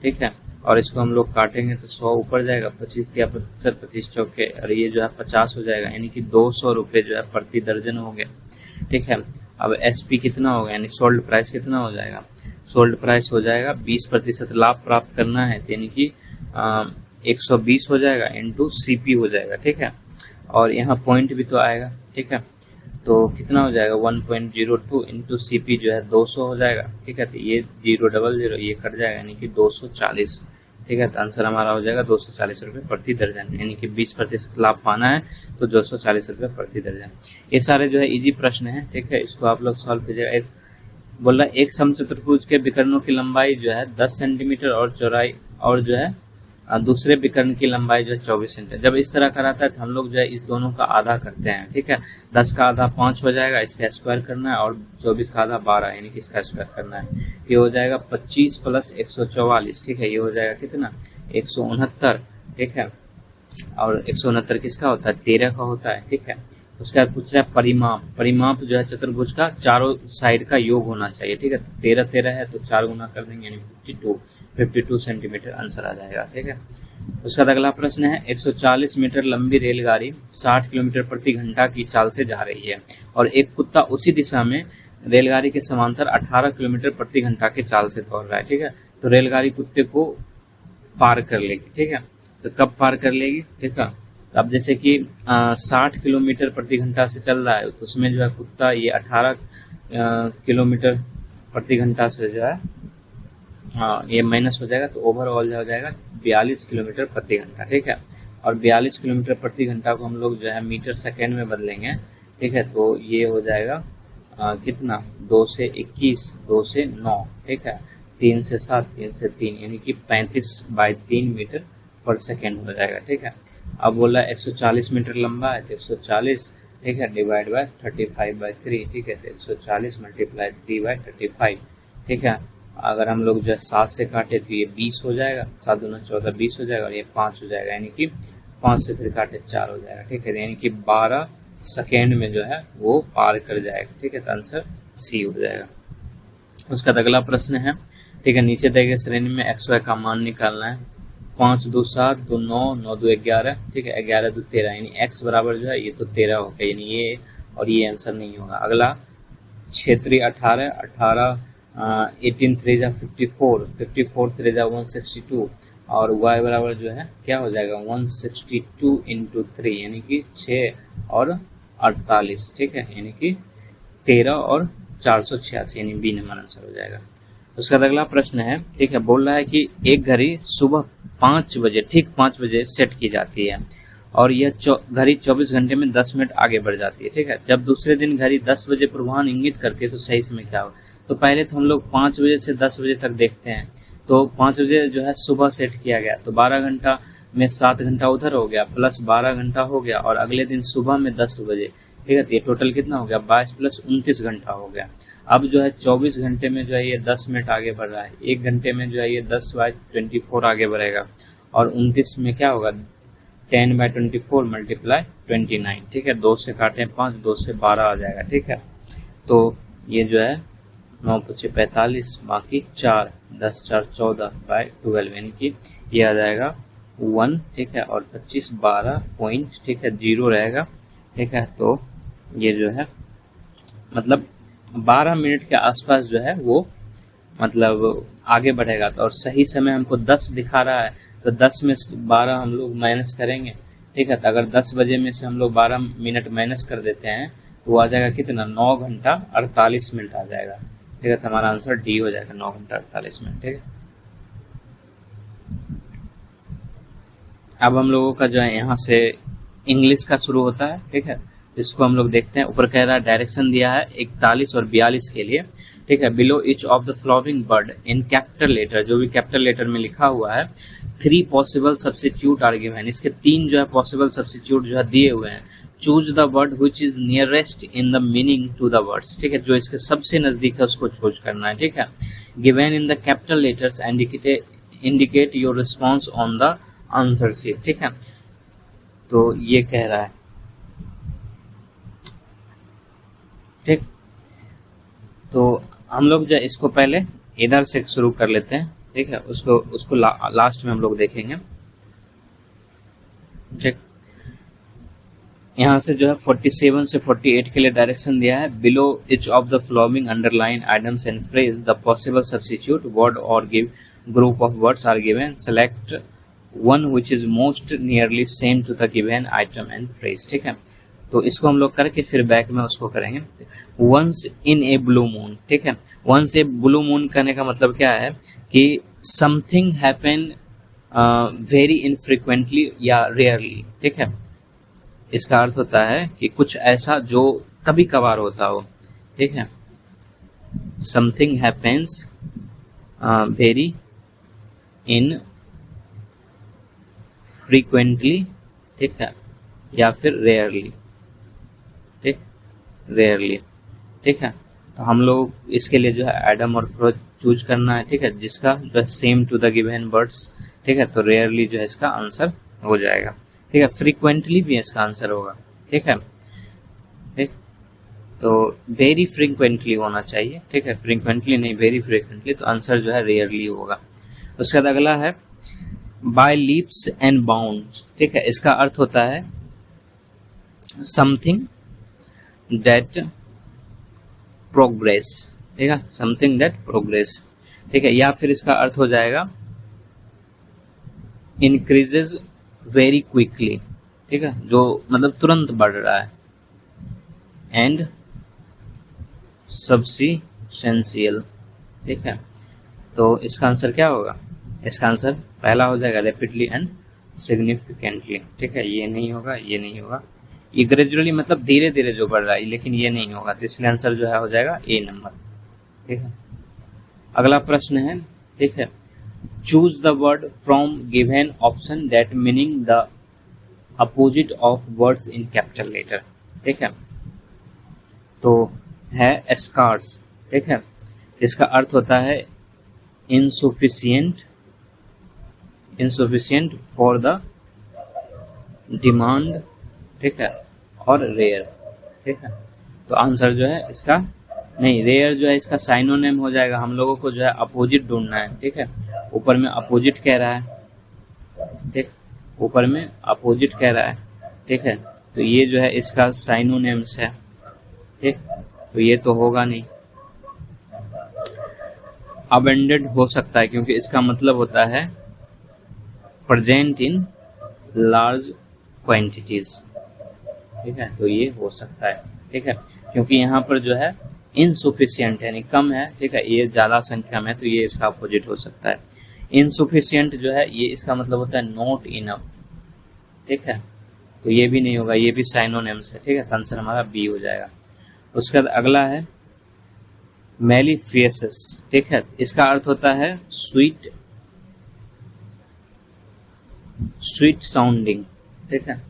ठीक है। और इसको हम लोग काटेंगे तो 100 ऊपर जाएगा, 25 या 75, 25 चौके, और ये जो है 50 हो जाएगा, यानी कि 200 रुपये जो है प्रति दर्जन हो गया, ठीक है। अब एसपी कितना होगा, यानी सोल्ड प्राइस कितना हो जाएगा, सोल्ड प्राइस हो जाएगा 20% लाभ प्राप्त करना है, यानी कि 120 हो जाएगा इंटू सीपी हो जाएगा, ठीक है। और यहाँ पॉइंट भी तो आएगा, ठीक है, तो कितना हो जाएगा 1.02 इंटू सीपी जो है 200 हो जाएगा, ठीक है। तो ये 000 ये कट जाएगा, यानी कि 240, ठीक है। तो आंसर हमारा हो जाएगा 240 रुपये प्रति दर्जन, यानी कि 20% लाभ पाना है तो 240 रुपये प्रति दर्जन। ये सारे जो है इजी प्रश्न है, ठीक है, इसको आप लोग सॉल्व कीजिएगा। एक बोला एक समचतुर्भुज के विकर्णों की लंबाई जो है 10 सेंटीमीटर और चौड़ाई, और जो है दूसरे विकर्ण की लंबाई जो है 24 सेंटीमीटर। जब इस तरह कराता है तो हम लोग जो है इस दोनों का आधा करते हैं, ठीक है। 10 का आधा 5 हो जाएगा, इसका स्क्वायर करना है, और 24 का आधा 12 यानी कि इसका स्क्वायर करना है। ये हो जाएगा 25 + 144, ठीक है, ये हो जाएगा कितना 169, ठीक है। और 169 किसका होता है, 13 का होता है, ठीक है। उसके बाद पूछ रहा है परिमाप, परिमाप जो है चतुर्भुज का चारों साइड का योग होना चाहिए, ठीक है। 13 13 है तो 4 गुना कर देंगे, यानी 52 सेंटीमीटर आंसर आ जाएगा, ठीक है। उसका बाद अगला प्रश्न है 140 मीटर लंबी रेलगाड़ी 60 किलोमीटर प्रति घंटा की चाल से जा रही है और एक कुत्ता उसी दिशा में रेलगाड़ी के समांतर 18 किलोमीटर प्रति घंटा की चाल से दौड़ रहा है। ठीक है, तो रेलगाड़ी कुत्ते को पार कर लेगी। ठीक है, तो कब पार कर लेगी? ठीक है, तो अब जैसे कि 60 किलोमीटर प्रति घंटा से चल रहा है तो उसमें जो है कुत्ता ये 18 किलोमीटर प्रति घंटा से जो है ये माइनस हो जाएगा, तो ओवरऑल हो जाएगा 42 किलोमीटर प्रति घंटा। ठीक है, और 42 किलोमीटर प्रति घंटा को हम लोग जो है मीटर सेकेंड में बदलेंगे। ठीक है, तो ये हो जाएगा कितना? 2 से 21, 2 से 9, ठीक है, 3 से 7, 3 से 3, यानी कि 35/3 मीटर पर सेकेंड हो जाएगा। ठीक है, अब बोला 140 मीटर लंबा है तो 140, ठीक है, डिवाइड बाय 35/3। ठीक है, तो 140 मल्टीप्लाई 3/35। ठीक है, अगर हम लोग जो है 7 से काटे तो ये 20 हो जाएगा, 7 दूना 14, 20 हो जाएगा और ये 5 हो जाएगा, यानी कि 5 से फिर काटे 4 हो जाएगा। ठीक है, यानी कि 12 सेकेंड में जो है वो पार कर जाएगा। ठीक है, तो आंसर सी हो जाएगा। उसका अगला प्रश्न है, ठीक है, नीचे दिए गए श्रेणी में एक्स वाई का मान निकालना है। 5 2 7, 2 9, 9 2 11, ठीक है, 11 2 13, यानी एक्स बराबर जो है ये तो 13 हो गया, यानी ये और ये आंसर नहीं होगा। अगला क्षेत्रीय 18, 18 18 3 54, 54 3 162 और y बराबर जो है क्या हो जाएगा 162 इंटू 3, यानी कि 6 और 48। ठीक है, यानी कि 13 और 486, यानी बी नंबर आंसर हो जाएगा। उसका अगला प्रश्न है, ठीक है, बोल रहा है कि एक घड़ी सुबह 5 बजे, ठीक 5 बजे सेट की जाती है और यह घड़ी 24 घंटे में 10 मिनट आगे बढ़ जाती है। ठीक है, जब दूसरे दिन घड़ी 10 बजे पूर्वाह्न इंगित करती है तो सही समय क्या हो? तो पहले तो हम लोग 5 बजे से 10 बजे तक देखते हैं, तो 5 बजे जो है सुबह सेट किया गया, तो 12 घंटा में 7 घंटा उधर हो गया प्लस 12 घंटा हो गया और अगले दिन सुबह में 10 बजे। ठीक है, तो ये टोटल कितना हो गया 22 प्लस 29 घंटा हो गया। अब जो है 24 घंटे में जो है ये 10 मिनट आगे बढ़ रहा है, 1 घंटे में जो है ये 10/24 आगे बढ़ेगा और 29 में क्या होगा 10/24 मल्टीप्लाई 29। ठीक है, 2 से काटे 5, 2 से 12 आ जाएगा। ठीक है, तो ये जो है 9 × 45 बाकी 4, 10 4 14/12, यानी कि ये आ जाएगा 1। ठीक है, और 25 12 पॉइंट, ठीक है, 0 रहेगा। ठीक है, तो ये जो है मतलब 12 मिनट के आसपास जो है वो मतलब आगे बढ़ेगा। तो और सही समय हमको 10 दिखा रहा है, तो 10 में 12 हम लोग माइनस करेंगे। ठीक है, तो अगर 10 बजे में से हम लोग 12 मिनट माइनस कर देते हैं तो वो आ जाएगा कितना 9 घंटा 48 मिनट आ जाएगा। ठीक है, तो हमारा आंसर डी हो जाएगा 9 घंटा 48 मिनट। ठीक है, अब हम लोगों का जो है यहाँ से इंग्लिश का शुरू होता है। ठीक है, इसको हम लोग देखते हैं। ऊपर कह रहा है डायरेक्शन दिया है 41 और 42 के लिए। ठीक है, below each of the following word in capital letter, जो भी कैपिटल लेटर में लिखा हुआ है 3 पॉसिबल सब्स्टिट्यूट आर गिवन, इसके 3 जो है पॉसिबल सब्स्टिट्यूट जो है दिए हुए हैं। Choose the word which is nearest in the meaning to the words. ठीक है, जो इसके सबसे नजदीक है उसको चूज करना है। ठीक है, given in the capital letters indicate your response on the answer sheet. ठीक है, तो ये कह रहा है। ठीक, तो हम लोग जो इसको पहले इधर से शुरू कर लेते हैं। ठीक है, उसको लास्ट में हम लोग देखेंगे। ठीक, यहाँ से जो है 47 से 48 के लिए डायरेक्शन दिया है। Below each of the following underlined items and phrase the possible substitute word और give group of words are given, select one which is most nearly same to the given item and phrase. ठीक है, तो इसको हम लोग करके फिर बैक में उसको करेंगे। Once in a blue moon. ठीक है, वंस ए ब्लू मून करने का मतलब क्या है कि समथिंग हैपन वेरी इनफ्रीक्वेंटली या रेयरली। ठीक है, इसका अर्थ होता है कि कुछ ऐसा जो कभी कभार होता हो। ठीक है, something happens very in frequently, ठीक है, या फिर रेयरली। ठीक, रेयरली। ठीक है, तो हम लोग इसके लिए जो है एडम और फ्रो चूज करना है। ठीक है, जिसका जो है same to the given words. ठीक है, तो रेयरली जो है इसका आंसर हो जाएगा। ठीक है, फ्रीक्वेंटली भी इसका आंसर होगा। ठीक है, ठीक, तो वेरी फ्रीक्वेंटली होना चाहिए। ठीक है, फ्रीक्वेंटली नहीं वेरी फ्रीक्वेंटली, तो आंसर जो है रेयरली होगा। उसके बाद अगला है बाय लीप्स एंड बाउंड्स, ठीक है, इसका अर्थ होता है समथिंग दैट प्रोग्रेस, ठीक है, समथिंग दैट प्रोग्रेस, ठीक है, या फिर इसका अर्थ हो जाएगा इंक्रीजेज वेरी क्विकली, ठीक है, जो मतलब तुरंत बढ़ रहा है, एंड सब्सिस्टेंशियल, ठीक है। तो इसका आंसर क्या होगा? इसका आंसर पहला हो जाएगा रैपिडली एंड सिग्निफिकेंटली, ठीक है, ये नहीं होगा, ये नहीं होगा, ये ग्रेजुअली मतलब धीरे धीरे जो बढ़ रहा है, लेकिन ये नहीं होगा, तो इसलिए आंसर जो है हो जाएगा ए नंबर, ठीक है। अगला प्रश्न है, ठीक है, choose the word from given option that meaning the opposite of words in capital letter, ठीक है। तो है स्कार्स, ठीक है, इसका अर्थ होता है इनसुफिशिएंट, इनसुफिशिएंट फॉर द डिमांड, ठीक है, और रेयर, ठीक है। तो आंसर जो है इसका नहीं, रेयर जो है इसका साइनोनिम हो जाएगा, हम लोगों को जो है अपोजिट ढूंढना है, ठीक है, ऊपर में अपोजिट कह रहा है, ठीक, ऊपर में अपोजिट कह रहा है, ठीक है, तो ये जो है इसका साइनोनिम्स है, ठीक, तो ये तो होगा नहीं। अबेंडेड हो सकता है क्योंकि इसका मतलब होता है प्रेजेंट इन लार्ज क्वांटिटीज, ठीक है, तो ये हो सकता है, ठीक है, क्योंकि यहाँ पर जो है इनसुफिशिएंट यानी कम है, ठीक है, ये ज्यादा संख्या में, तो ये इसका अपोजिट हो सकता है। इनसुफिशिएंट जो है ये इसका मतलब होता है नॉट इनफ, ठीक है, तो ये भी नहीं होगा, ये भी साइनोनिम्स है, ठीक है, आंसर हमारा बी हो जाएगा। उसके बाद अगला है मेलिफियसस, ठीक है, इसका अर्थ होता है स्वीट, स्वीट साउंडिंग, ठीक है,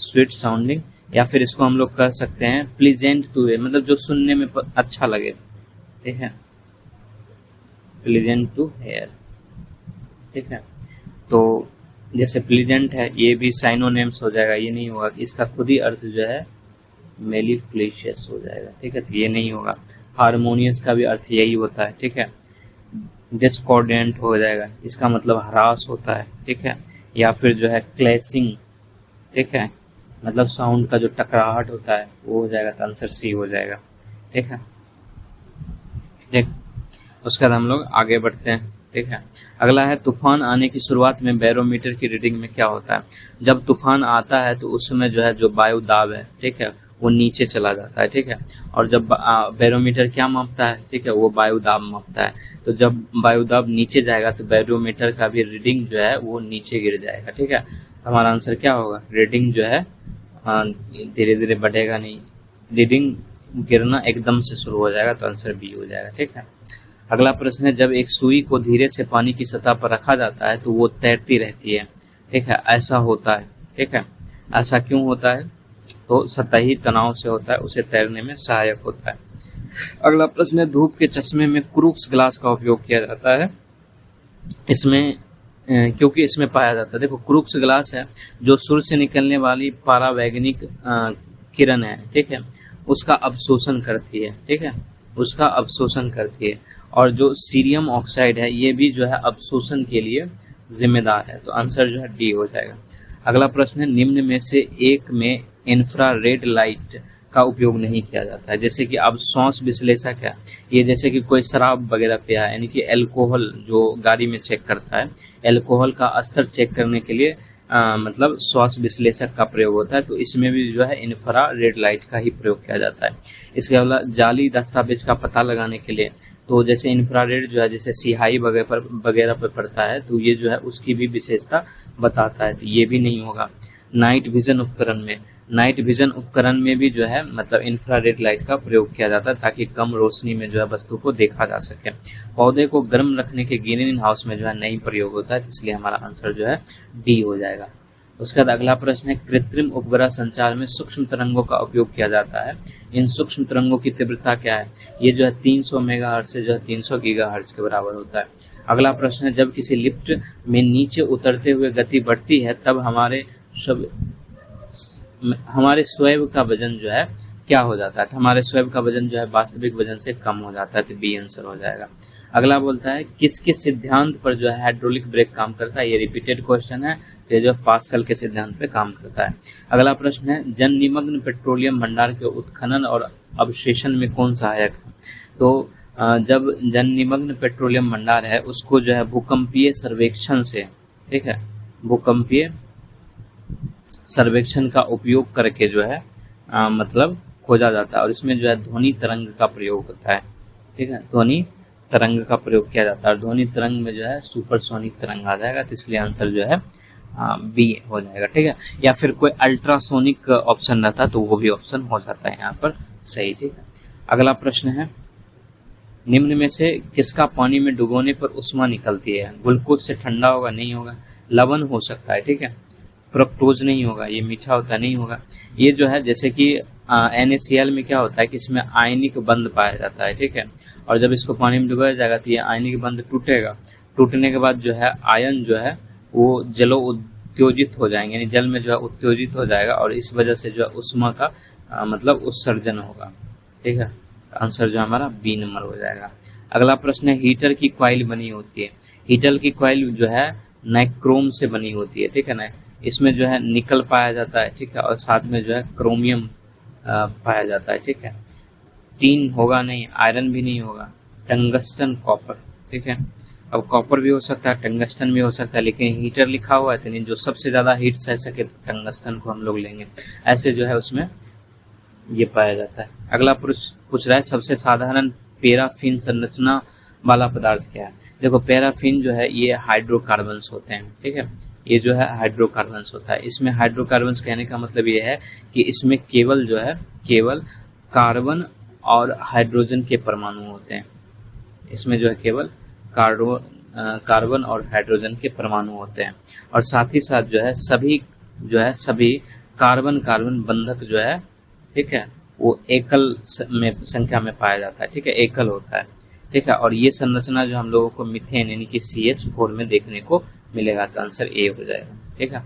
स्वीट साउंडिंग, या फिर इसको हम लोग कह सकते हैं प्लीजेंट टू हेयर, मतलब जो सुनने में अच्छा लगे, ठीक है, प्लीजेंट टू हेयर, ठीक है। तो जैसे प्लीजेंट है, ये भी साइनोनिम्स हो जाएगा, ये नहीं होगा, इसका खुद ही अर्थ जो है मेलिफ्लिशियस हो जाएगा, ठीक है, तो ये नहीं होगा। हारमोनियस का भी अर्थ यही होता है, ठीक है, डिस्कॉर्डेंट हो जाएगा, इसका मतलब ह्रास होता है, ठीक है, या फिर जो है क्लैशिंग, ठीक है, मतलब साउंड का जो टकराहट होता है वो हो जाएगा, तो आंसर सी हो जाएगा, ठीक है, ठीक। उसके बाद हम लोग आगे बढ़ते हैं, ठीक है। अगला है तूफान आने की शुरुआत में बैरोमीटर की रीडिंग में क्या होता है? जब तूफान आता है तो उस समय जो है जो वायु दाब है, ठीक है, वो नीचे चला जाता है, ठीक है, और जब बैरोमीटर क्या मापता है, ठीक है, वो वायु दाब मापता है, तो जब वायु दाब नीचे जाएगा तो बैरोमीटर का भी रीडिंग जो है वो नीचे गिर जाएगा, ठीक है, तो हमारा आंसर क्या होगा? रीडिंग जो है धीरे धीरे बढ़ेगा नहीं, रीडिंग गिरना एकदम से शुरू हो जाएगा, तो आंसर बी हो जाएगा, ठीक है। अगला प्रश्न है जब एक सुई को धीरे से पानी की सतह पर रखा जाता है तो वो तैरती रहती है, ठीक है, ऐसा होता है, ठीक है, ऐसा क्यों होता है? तो सतही तनाव से होता है, उसे तैरने में सहायक होता है। अगला प्रश्न है धूप के चश्मे में क्रूक्स ग्लास का उपयोग किया जाता है, इसमें क्योंकि इसमें पाया जाता है, देखो क्रूक्स ग्लास है जो सूर्य से निकलने वाली परावैगनिक किरण है, ठीक है, उसका अवशोषण करती है, ठीक है, उसका अवशोषण करती है, और जो सीरियम ऑक्साइड है ये भी जो है अवशोषण के लिए जिम्मेदार है, तो आंसर जो है डी हो जाएगा। अगला प्रश्न है निम्न में से एक में इंफ्रारेड लाइट का उपयोग नहीं किया जाता है, जैसे कि अब श्वास विश्लेषक है, ये जैसे कि कोई शराब वगैरह पिया है, यानी कि एल्कोहल जो गाड़ी में चेक करता है, एल्कोहल का स्तर चेक करने के लिए मतलब श्वास विश्लेषक का प्रयोग होता है, तो इसमें भी जो है इंफ्रारेड लाइट का ही प्रयोग किया जाता है। इसके अलावा जाली दस्तावेज का पता लगाने के लिए, तो जैसे इंफ्रारेड जो है जैसे सिहाई वगैरह पर पड़ता है, तो ये जो है उसकी भी विशेषता बताता है, तो ये भी नहीं होगा। नाइट विजन उपकरण में, नाइट विजन उपकरण में भी जो है मतलब इंफ्रारेड लाइट का प्रयोग किया जाता है ताकि कम रोशनी में जो है वस्तु को देखा जा सके। पौधे को गर्म रखने के ग्रीन हाउस में जो है नहीं प्रयोग होता है, इसलिए हमारा आंसर जो है डी हो जाएगा। उसके बाद अगला प्रश्न है कृत्रिम उपग्रह संचार में सूक्ष्म तरंगों का उपयोग किया जाता है, इन सूक्ष्म तरंगों की तीव्रता क्या है? ये जो है 300 मेगाहर्ट्ज से जो है 300 गीगाहर्ट्ज के बराबर होता है। अगला प्रश्न है जब किसी लिफ्ट में नीचे उतरते हुए गति बढ़ती है तब हमारे स्वयं का वजन जो है क्या हो जाता है? हमारे स्वयं का वजन जो है वास्तविक वजन से कम हो जाता है, तो बी आंसर हो जाएगा। अगला बोलता है किसके सिद्धांत पर जो है हाइड्रोलिक ब्रेक काम करता है। ये रिपीटेड क्वेश्चन है, ये जो पास्कल के सिद्धांत पे काम करता है। अगला प्रश्न है जल निमग्न पेट्रोलियम भंडार के उत्खनन और अवशेषण में कौन सहायक है। तो जब जल निमग्न पेट्रोलियम भंडार है उसको जो है भूकंपीय सर्वेक्षण से, ठीक है, भूकंपीय सर्वेक्षण का उपयोग करके जो है मतलब खोजा जाता है, और इसमें जो है ध्वनि तरंग का प्रयोग होता है, ठीक है, ध्वनि तरंग का प्रयोग किया जाता है। और ध्वनि तरंग में जो है सुपरसोनिक तरंग आ जाएगा, तो इसलिए आंसर जो है बी हो जाएगा, ठीक है। या फिर कोई अल्ट्रासोनिक ऑप्शन रहता तो वो भी ऑप्शन हो जाता है यहाँ पर सही, ठीक है। अगला प्रश्न है निम्न में से किसका पानी में डुबोने पर उष्मा निकलती है। ग्लूकोज से ठंडा होगा, नहीं होगा। लवण हो सकता है, ठीक है। फ्रक्टोज नहीं होगा, ये मीठा होता है, नहीं होगा। ये जो है जैसे कि NaCl में क्या होता है कि इसमें आयनिक बंध पाया जाता है, ठीक है। और जब इसको पानी में डुबाया जाएगा तो ये आयनिक बंध टूटेगा, टूटने के बाद जो है आयन जो है वो जलो उत्तेजित हो जाएंगे, यानी जल में जो है उत्तेजित हो जाएगा, और इस वजह से जो है उष्मा का मतलब उत्सर्जन होगा, ठीक है। आंसर जो हमारा बी नंबर हो जाएगा। अगला प्रश्न है हीटर की कॉइल बनी होती है। हीटर की कॉइल जो है नाइक्रोम से बनी होती है, ठीक है ना। इसमें जो है निकल पाया जाता है, ठीक है, और साथ में जो है क्रोमियम पाया जाता है, ठीक है। टीन होगा नहीं, आयरन भी नहीं होगा, टंगस्टन कॉपर, ठीक है। अब कॉपर भी हो सकता है, टंगस्टन भी हो सकता है, लेकिन हीटर लिखा हुआ है तो जो सबसे ज्यादा हीट सह सके तो टंगस्टन को हम लोग लेंगे, ऐसे जो है उसमें ये पाया जाता है। अगला पूछ रहा है सबसे साधारण पैराफिन संरचना वाला पदार्थ क्या है। देखो पैराफिन जो है ये हाइड्रोकार्बन्स होते हैं, ठीक है, ये जो है हाइड्रोकार्बन्स होता है। इसमें हाइड्रोकार्बन्स कहने का मतलब ये है कि इसमें केवल जो है केवल कार्बन और हाइड्रोजन के परमाणु होते हैं। इसमें जो है केवल कार्बन और हाइड्रोजन के परमाणु होते हैं, और साथ ही साथ जो है सभी कार्बन कार्बन बंधक जो है, ठीक है, वो एकल में संख्या में पाया जाता है, ठीक है, एकल होता है, ठीक है। और ये संरचना जो हम लोगों को मीथेन यानी कि CH4 में देखने को मिलेगा, तो आंसर ए हो जाएगा, ठीक है।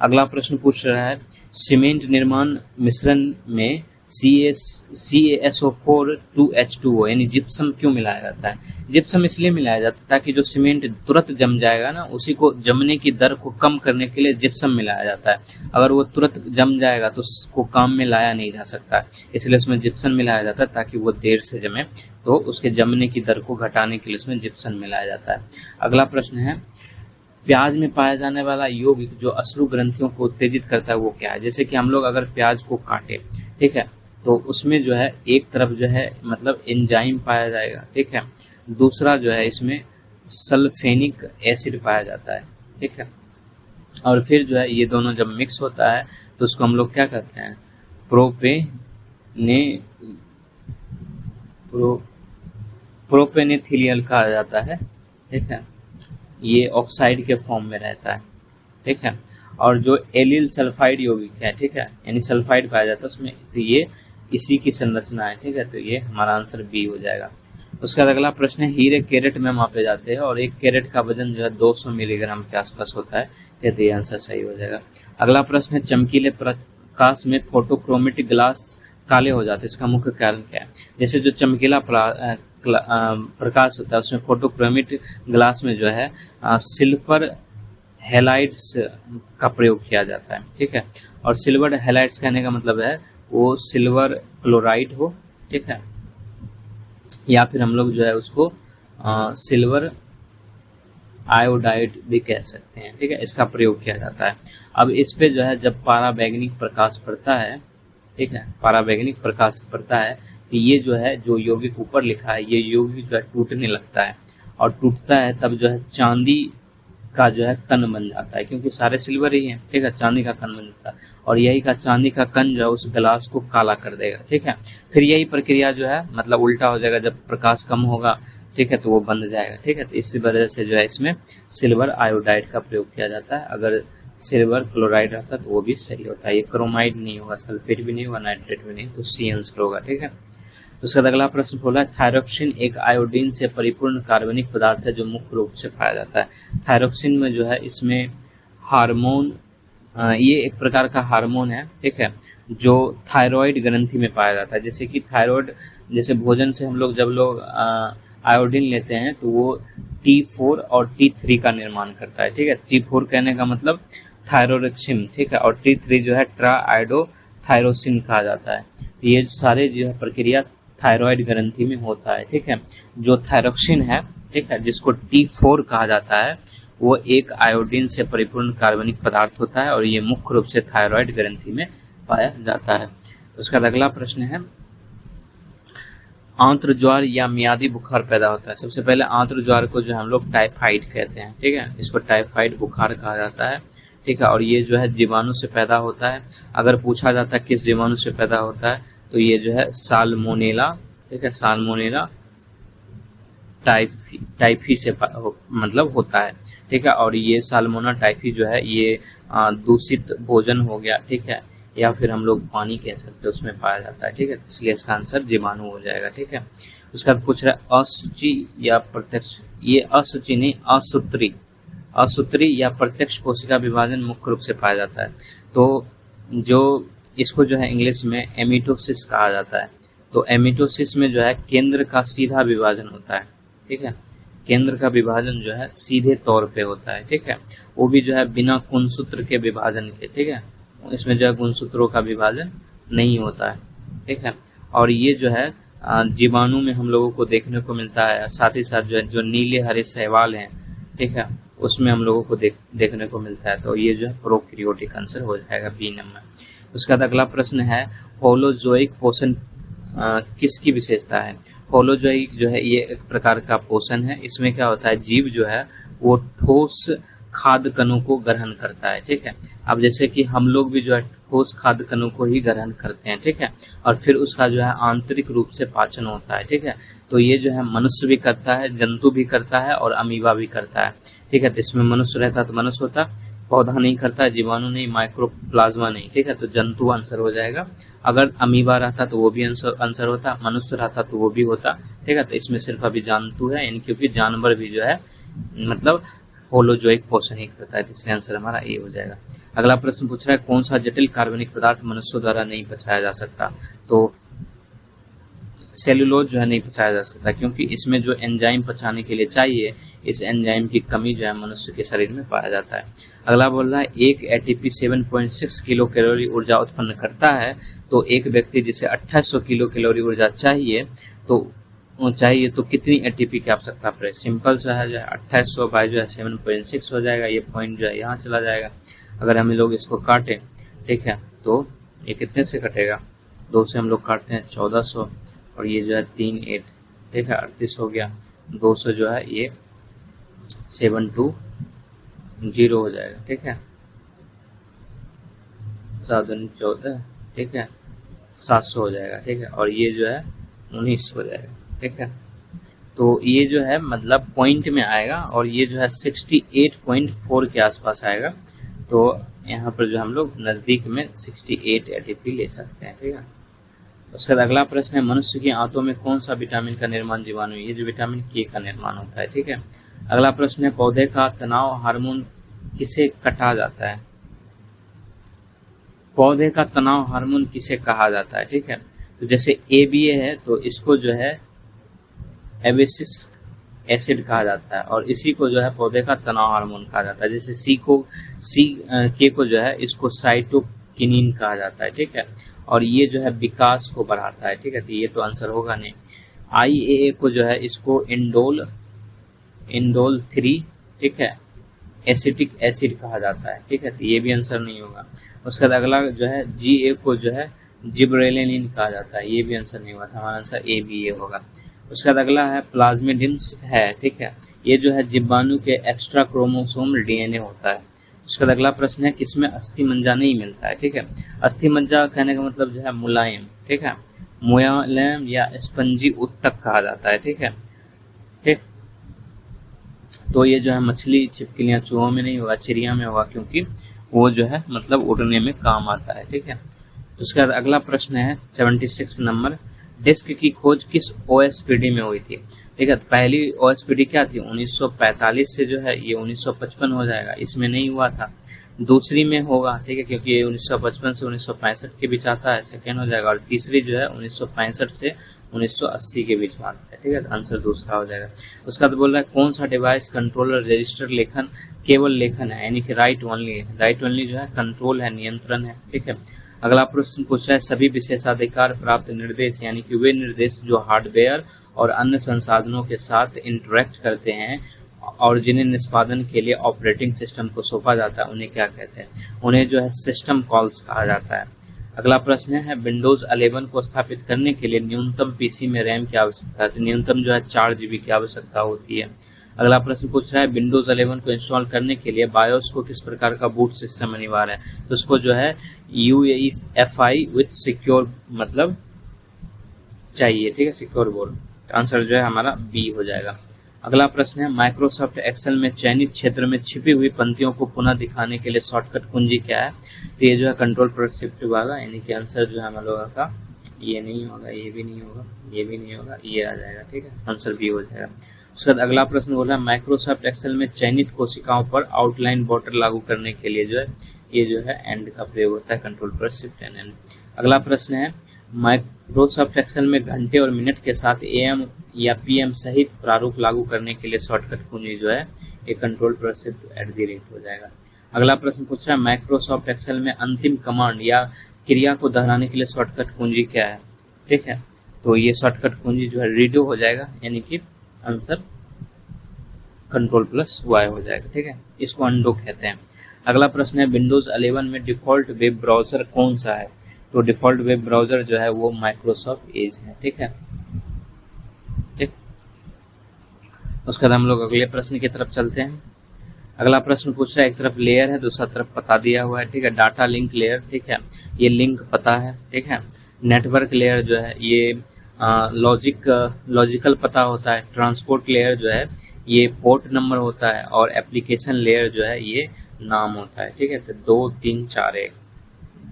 अगला प्रश्न पूछ रहा है सीमेंट निर्माण मिश्रण में CaSO4 2H2O यानी जिप्सम क्यों मिलाया जाता है। जिप्सम इसलिए मिलाया जाता है ताकि जो सीमेंट तुरंत जम जाएगा ना, उसी को जमने की दर को कम करने के लिए जिप्सम मिलाया जाता है। अगर वो तुरंत जम जाएगा तो उसको काम में लाया नहीं जा सकता, इसलिए उसमें जिप्सम मिलाया जाता है ताकि वो देर से जमे, तो उसके जमने की दर को घटाने के लिए उसमें जिप्सम मिलाया जाता है। अगला प्रश्न है प्याज में पाया जाने वाला यौगिक जो अश्रु ग्रंथियों को उत्तेजित करता है वो क्या है। जैसे कि हम लोग अगर प्याज को काटे, ठीक है, तो उसमें जो है एक तरफ जो है मतलब एंजाइम पाया जाएगा, ठीक है, दूसरा जो है इसमें सल्फेनिक एसिड पाया जाता है, ठीक है। और फिर जो है ये दोनों जब मिक्स होता है तो उसको हम लोग क्या कहते हैं प्रोपेनेथिलियल कहा जाता है, ठीक है। ये ऑक्साइड के फॉर्म में रहता है, ठीक है। और जो एलिल सल्फाइड यौगिक है, ठीक है, यानी सल्फाइड पाया जाता है उसमें, तो ये इसी की संरचना है, ठीक है, तो ये हमारा आंसर बी हो जाएगा। उसका अगला प्रश्न है हीरे कैरेट में मापे जाते हैं और एक कैरेट का वजन जो है 200 मिलीग्राम के आसपास होता है, तो ये आंसर सही हो जाएगा। अगला प्रश्न है चमकीले प्रकाश में फोटोक्रोमेटिक ग्लास काले हो जाते हैं, इसका मुख्य कारण क्या है। जैसे जो चमकीला प्रकाश होता है उसमें फोटोक्रोमेटिक ग्लास में जो है सिल्वर हैलाइड्स का प्रयोग किया जाता है, ठीक है। और सिल्वर हैलाइड्स कहने का मतलब है वो सिल्वर क्लोराइड हो, ठीक है, या फिर हम लोग जो है उसको सिल्वर आयोडाइड भी कह सकते हैं, ठीक है, इसका प्रयोग किया जाता है। अब इस पे जो है जब पाराबैंगनिक प्रकाश पड़ता है, ठीक है, पाराबैंगनिक प्रकाश पड़ता है तो ये जो है जो यौगिक ऊपर लिखा है ये यौगिक जो है टूटने लगता है, और टूटता है तब जो है चांदी का जो है कण बन जाता है, क्योंकि सारे सिल्वर ही हैं, ठीक है, चांदी का कण बन जाता है, और यही का चांदी का कण जो है उस ग्लास को काला कर देगा, ठीक है। फिर यही प्रक्रिया जो है मतलब उल्टा हो जाएगा, जब प्रकाश कम होगा, ठीक है, तो वो बंद जाएगा, ठीक है। तो इसी वजह से जो है इसमें सिल्वर आयोडाइड का प्रयोग किया जाता है। अगर सिल्वर क्लोराइड रहता है तो वो भी सही होता है, ये क्रोमाइड नहीं होगा, सल्फेट भी नहीं होगा, नाइट्रेट भी नहीं, तो सी आंसर होगा, ठीक है। उसका अगला प्रश्न बोला है थायरोक्सिन एक आयोडीन से परिपूर्ण कार्बनिक पदार्थ है जो मुख्य रूप से पाया जाता है। थायरोक्सिन में जो है इसमें हार्मोन, ये एक प्रकार का हार्मोन है, ठीक है, जो थायराइड ग्रंथि में पाया जाता है। जैसे कि थायराइड, जैसे भोजन से हम लोग जब लोग आयोडीन लेते हैं तो वो T4 और T3 का निर्माण करता है। ठीक है, T4 कहने का मतलब थायरोरेक्सिन, ठीक है, और T3 जो है ट्राआयोडोथायरोसिन कहा जाता है। ये सारे जो है प्रक्रिया थायराइड ग्रंथि में होता है। ठीक है, जो थायरोक्सिन है, ठीक है, जिसको T4 कहा जाता है, वो एक आयोडीन से परिपूर्ण कार्बनिक पदार्थ होता है और ये मुख्य रूप से थायराइड ग्रंथि में पाया जाता है। उसका अगला प्रश्न है, आंत्रज्वार या मियादी बुखार पैदा होता है। सबसे पहले आंत्रज्वार को जो हम लोग टाइफाइड कहते हैं। ठीक है, इसको टाइफाइड बुखार कहा जाता है। ठीक है, और ये जो है जीवाणु से पैदा होता है। अगर पूछा जाता है किस जीवाणु से पैदा होता है तो ये जो है साल्मोनेला, ठीक है, साल्मोनेला टाइफी से मतलब होता है। ठीक है, और ये साल्मोना टाइफी जो है ये दूषित भोजन हो गया, ठीक है, या फिर हम लोग पानी कह सकते हैं, उसमें पाया जाता है। ठीक है, इसलिए इसका आंसर जीवाणु हो जाएगा। ठीक है, उसका पूछ रहा है असूचि या प्रत्यक्ष, ये असूचि नहीं, असूत्री या प्रत्यक्ष कोशिका विभाजन मुख्य रूप से पाया जाता है। तो जो इसको जो है इंग्लिश में एमिटोसिस कहा जाता है। तो एमिटोसिस में जो है केंद्र का सीधा विभाजन होता है। ठीक है, केंद्र का विभाजन जो है सीधे तौर पे होता है। ठीक है, वो भी जो है बिना गुणसूत्र के विभाजन के। ठीक है, इसमें जो है गुणसूत्रों का विभाजन नहीं होता है। ठीक है, और ये जो है जीवाणु में हम लोगों को देखने को मिलता है। साथ ही साथ जो है जो नीले हरे शैवाल हैं, ठीक है, उसमें हम लोगों को देखने को मिलता है। तो ये जो है प्रोकैरियोटिक आंसर हो जाएगा बी नंबर। उसका अगला प्रश्न है, होलोजोइक पोषण किसकी विशेषता है। होलोजोइक जो है ये एक प्रकार का पोषण है। इसमें क्या होता है, जीव जो है वो ठोस खाद्य कणों को ग्रहण करता है। ठीक है, अब जैसे कि हम लोग भी जो है ठोस खाद्य कणों को ही ग्रहण करते हैं। ठीक है, और फिर उसका जो है आंतरिक रूप से पाचन होता है। ठीक है, तो ये जो है मनुष्य भी करता है, जंतु भी करता है और अमीबा भी करता है। ठीक है, तो इसमें मनुष्य रहता तो मनुष्य होता, पौधा नहीं करता, जीवाणु नहीं, माइक्रोप्लाज्मा नहीं। ठीक है, तो जंतु आंसर हो जाएगा। अगर अमीबा रहता तो वो भी आंसर होता, मनुष्य रहता तो वो भी होता। ठीक है, तो इसमें सिर्फ अभी जंतु है, यानी क्योंकि जानवर भी जो है मतलब होलोजोइक पोषण ही करता है, इसलिए आंसर हमारा ए हो जाएगा। अगला प्रश्न पूछ रहा है, कौन सा जटिल कार्बनिक पदार्थ मनुष्यों द्वारा नहीं पचाया जा सकता। तो सेलुलोज जो है नहीं पचाया जा सकता, क्योंकि इसमें जो एंजाइम पचाने के लिए चाहिए, इस एंजाइम की कमी जो है मनुष्य के शरीर में पाया जाता है। अगला बोल रहा है, एक एटीपी 7.6 किलो कैलोरी ऊर्जा उत्पन्न करता है, तो एक व्यक्ति जिसे 2800 किलो कैलोरी ऊर्जा चाहिए तो कितनी एटीपी की आवश्यकता पड़े। सिंपल सा है, जो है 2800 बाई जो है 7.6 हो जाएगा, ये पॉइंट जो है यहाँ चला जाएगा। अगर हम लोग इसको काटे, ठीक है, तो ये कितने से कटेगा, 2 से हम लोग काटते हैं 1400, और ये जो है 3 ठीक है 38 हो गया, 200 जो है ये 720 हो जाएगा। ठीक है, 714, ठीक है 700 हो जाएगा। ठीक है, और ये जो है 19 हो जाएगा। ठीक है, तो ये जो है मतलब पॉइंट में आएगा, और ये जो है 68.4 के आसपास आएगा। तो यहाँ पर जो हम लोग नजदीक में 68 एटीपी ले सकते हैं। ठीक है, उसके बाद अगला प्रश्न है, मनुष्य की आंतों में कौन सा विटामिन का निर्माण जीवाणु, ये जो विटामिन के का निर्माण होता है। ठीक है, अगला प्रश्न है, पौधे का तनाव हार्मोन किसे कहा जाता है। पौधे का तनाव हार्मोन किसे कहा जाता है। ठीक है, तो जैसे ABA है तो इसको जो है एबेसिक एसिड कहा जाता है, और इसी को जो है पौधे का तनाव हार्मोन कहा जाता है। जैसे के को जो है इसको साइटोकिनिन कहा जाता है। ठीक है, और ये जो है विकास को बढ़ाता है। ठीक है, तो ये तो आंसर होगा नहीं। IAA को जो है इसको इंडोल 3, ठीक है, एसिटिक एसिड कहा जाता है। ठीक है, तो ये भी आंसर नहीं होगा। उसके बाद अगला जो है GA को जो है जिब्रेलिन कहा जाता है, ये भी आंसर नहीं हुआ था, हमारा आंसर ABA होगा। उसके बाद अगला है प्लाज्मिडियम्स है। ठीक है, ये जो है जीवाणु के एक्स्ट्रा क्रोमोसोम DNA होता है। उसके बाद अगला प्रश्न है, किसमें अस्थि मज्जा नहीं मिलता है। ठीक है, अस्थि मज्जा कहने का मतलब जो है मुलायम, ठीक है, मुलायम या स्पंजी उत्तक कहा जाता है। ठीक है, ठीक, तो ये जो है मछली, छिपकलियां, चूहों में नहीं होगा, चिड़िया में होगा, क्योंकि वो जो है मतलब उड़ने में काम आता है। ठीक है, उसके बाद अगला प्रश्न है 76 नंबर, डिस्क की खोज किस OSPD में हुई थी। ठीक है, तो पहली OSPD क्या थी, 1945 से जो है ये 1955 हो जाएगा, इसमें नहीं हुआ था। दूसरी में होगा, ठीक है, क्योंकि ये 1955 से 1965 के बीच आता है, सेकेंड हो जाएगा। और तीसरी जो है 1965 से 1980 के बीच में आता है। ठीक है, तो आंसर दूसरा हो जाएगा। उसका तो बोल रहा है कौन सा डिवाइस कंट्रोलर रजिस्टर लेखन केवल लेखन है, यानी कि राइट ओनली है। राइट ओनली जो है कंट्रोल है, नियंत्रण है। ठीक है, अगला प्रश्न पूछा है सभी विशेषाधिकार प्राप्त निर्देश, यानी कि वे निर्देश जो हार्डवेयर और अन्य संसाधनों के साथ इंटरेक्ट करते हैं और जिन्हें निष्पादन के लिए ऑपरेटिंग सिस्टम को सौंपा जाता है, उन्हें क्या कहते हैं? उन्हें जो है सिस्टम कॉल्स कहा जाता है। अगला प्रश्न है विंडोज 11 को स्थापित करने के लिए न्यूनतम पीसी में रैम की आवश्यकता है, तो न्यूनतम जो है 4 GB की आवश्यकता होती है। अगला प्रश्न पूछ रहा है विंडोज 11 को इंस्टॉल करने के लिए बायोस को किस प्रकार का बूट सिस्टम अनिवार्य है, तो उसको जो है UEFI विथ सिक्योर मतलब चाहिए। ठीक है, सिक्योर बोर्ड। आंसर जो है हमारा बी हो जाएगा। अगला प्रश्न है माइक्रोसॉफ्ट एक्सेल में चयनित क्षेत्र में छिपी हुई पंक्तियों को पुनः दिखाने के लिए शॉर्टकट कुंजी क्या है, तो ये जो है कंट्रोल प्लस शिफ्ट होगा, यानी कि आंसर जो है हम लोगों का ये नहीं होगा, ये भी नहीं होगा, ये भी नहीं होगा, ये आ जाएगा। ठीक है, आंसर बी हो जाएगा। उसके बाद अगला प्रश्न बोला है माइक्रोसॉफ्ट एक्सेल में चयनित कोशिकाओं पर आउटलाइन बॉर्डर लागू करने के लिए जो है ये जो है एंड का प्रयोग होता है, कंट्रोल प्लस शिफ्ट एंड। अगला प्रश्न है माइक्रोसॉफ्ट एक्सेल में घंटे और मिनट के साथ AM या PM सहित प्रारूप लागू करने के लिए शॉर्टकट कुंजी जो है ये कंट्रोल प्लस शिफ्ट @ हो जाएगा। अगला प्रश्न पूछ रहा है माइक्रोसॉफ्ट एक्सेल में अंतिम कमांड या क्रिया को दोहराने के लिए शॉर्टकट कुंजी क्या है? ठीक है, तो ये शॉर्टकट कुंजी जो है रीडो हो जाएगा, यानी कि आंसर कंट्रोल प्लस Y हो जाएगा। ठीक है, इसको अंडो कहते हैं। अगला प्रश्न है विंडोज 11 में डिफॉल्ट वेब ब्राउजर कौन सा है, तो डिफॉल्ट वेब ब्राउजर जो है वो माइक्रोसॉफ्ट एज है। ठीक है, ठीक। उसके बाद हम लोग अगले प्रश्न की तरफ चलते हैं। अगला प्रश्न पूछ रहा है एक तरफ लेयर है, दूसरा तरफ पता दिया हुआ है। ठीक है, डाटा लिंक लेयर, ठीक है, ये लिंक पता है। ठीक है, नेटवर्क लेयर जो है ये लॉजिकल पता होता है। ट्रांसपोर्ट लेयर जो है ये पोर्ट नंबर होता है और एप्लीकेशन लेयर जो है ये नाम होता है। ठीक है, तो 2 3 4 1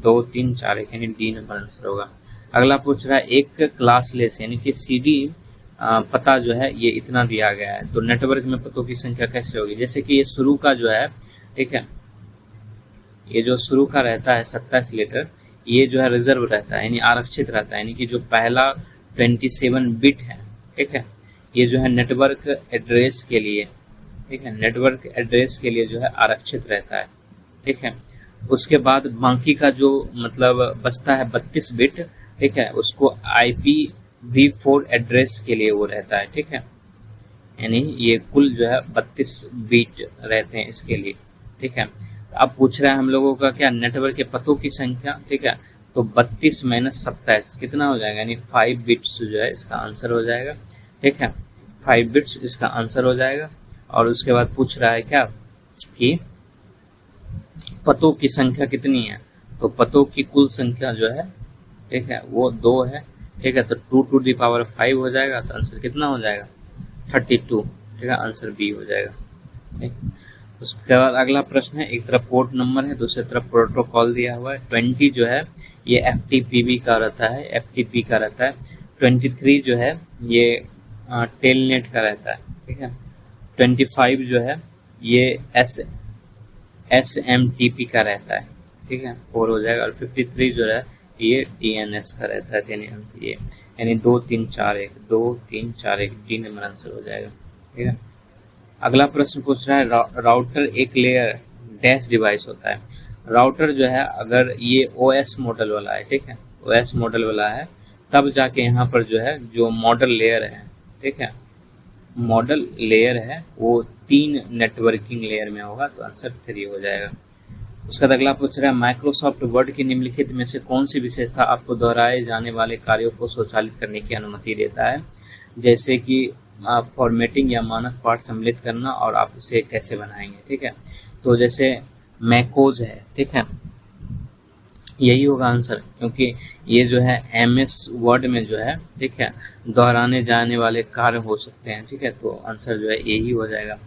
2 3 4 1 यानी डी नंबर आंसर होगा। अगला पूछ रहा है एक क्लास लेस यानी कि CD पता जो है ये इतना दिया गया है, तो नेटवर्क में पतों की संख्या कैसे होगी? जैसे कि ये शुरू का जो है, ठीक है, ये जो शुरू का रहता है 27 लीटर, ये जो है रिजर्व रहता है यानी आरक्षित रहता है, यानी कि जो पहला 27 बिट है, ठीक है, ये जो है नेटवर्क एड्रेस के लिए, ठीक है, नेटवर्क एड्रेस के लिए जो है आरक्षित रहता है। ठीक है, उसके बाद बाकी का जो मतलब बचता है 32 बिट, ठीक है, उसको IPv4 एड्रेस के लिए वो रहता है। ठीक है, यानी ये कुल जो है 32 बिट रहते हैं इसके लिए। ठीक है, अब पूछ रहा है हम लोगों का क्या नेटवर्क के पतों की संख्या। ठीक है, तो 32 - 27 कितना हो जाएगा, यानी 5 बिट्स जो है इसका आंसर हो जाएगा। ठीक है, 5 बिट्स इसका आंसर हो जाएगा। और उसके बाद पूछ रहा है क्या कि पतों की संख्या कितनी है, तो पतों की कुल संख्या जो है, ठीक है, वो 2 है। ठीक है, तो 2 to the power 5 हो जाएगा, तो आंसर कितना हो जाएगा 32। ठीक है, आंसर बी हो जाएगा। ठीक, उसके बाद अगला प्रश्न है एक तरफ पोर्ट नंबर है, दूसरी तरफ प्रोटोकॉल दिया हुआ है। 20 जो है ये FTPB का रहता है, FTP का रहता है। 23 जो है ये टेलनेट का रहता है। ठीक है, 25 जो है ये SMTP का रहता है। ठीक है, 4 हो जाएगा। और 53 जो है ये DNS का रहता है, ये यानी 2 3 4 1 2 3 4 1 डी नंबर आंसर हो जाएगा। ठीक है, अगला प्रश्न पूछ रहा है राउटर एक लेयर डैश डिवाइस होता है। राउटर जो है अगर ये OS मॉडल वाला है, ठीक है, OS मॉडल वाला है, तब जाके यहाँ पर जो है जो मॉडल लेयर है, ठीक है, मॉडल लेयर है वो 3 नेटवर्किंग लेयर में होगा, तो आंसर 3 हो जाएगा। उसका अगला पूछ रहा है माइक्रोसॉफ्ट वर्ड की निम्नलिखित में से कौन सी विशेषता आपको दोहराए जाने वाले कार्यों को स्वचालित करने की अनुमति देता है, जैसे कि फॉर्मेटिंग या मानक पाठ सम्मिलित करना, और आप इसे कैसे बनाएंगे। ठीक है, तो जैसे मैकोज है, ठीक है, यही होगा आंसर, क्योंकि ये जो है MS वर्ड में जो है, ठीक है, दोहराने जाने वाले कार्य हो सकते हैं। ठीक है, तो आंसर जो है यही हो जाएगा।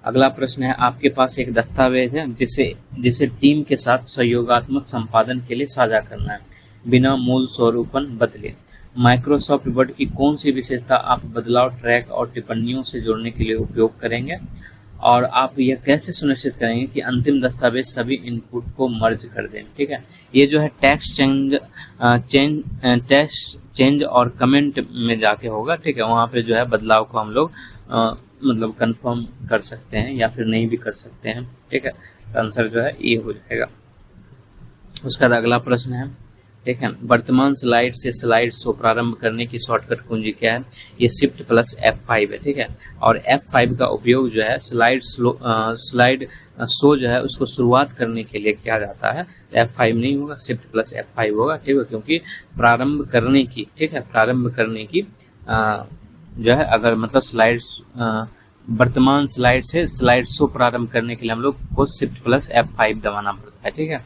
अगला प्रश्न है आपके पास एक दस्तावेज है जिसे टीम के साथ सहयोगात्मक संपादन के लिए साझा करना है, बिना मूल स्वरूपन बदले। माइक्रोसॉफ्ट वर्ड की कौन सी विशेषता आप बदलाव, ट्रैक और टिप्पणियों से जोड़ने के लिए उपयोग करेंगे, और आप यह कैसे सुनिश्चित करेंगे कि अंतिम दस्तावेज सभी इनपुट को मर्ज कर दें। ठीक है, ये जो है टेक्स्ट चेंज और कमेंट में जाके होगा, ठीक है। वहाँ पे जो है बदलाव को हम लोग मतलब कंफर्म कर सकते हैं या फिर नहीं भी कर सकते हैं, ठीक है। आंसर जो है ये हो जाएगा। उसका अगला प्रश्न है, ठीक है, वर्तमान स्लाइड से स्लाइड शो प्रारंभ करने की शॉर्टकट कुंजी क्या है? ये शिफ्ट प्लस F5 है, ठीक है। और F5 का उपयोग जो है स्लाइड शो जो है उसको शुरुआत करने के लिए किया जाता है। F5 नहीं होगा, शिफ्ट प्लस F5 होगा, ठीक है, क्योंकि प्रारंभ करने की, ठीक है, प्रारंभ करने की जो है अगर मतलब वर्तमान स्लाइड से स्लाइड शो प्रारंभ करने के लिए हम लोग को शिफ्ट प्लस F5 दबाना पड़ता है, ठीक है।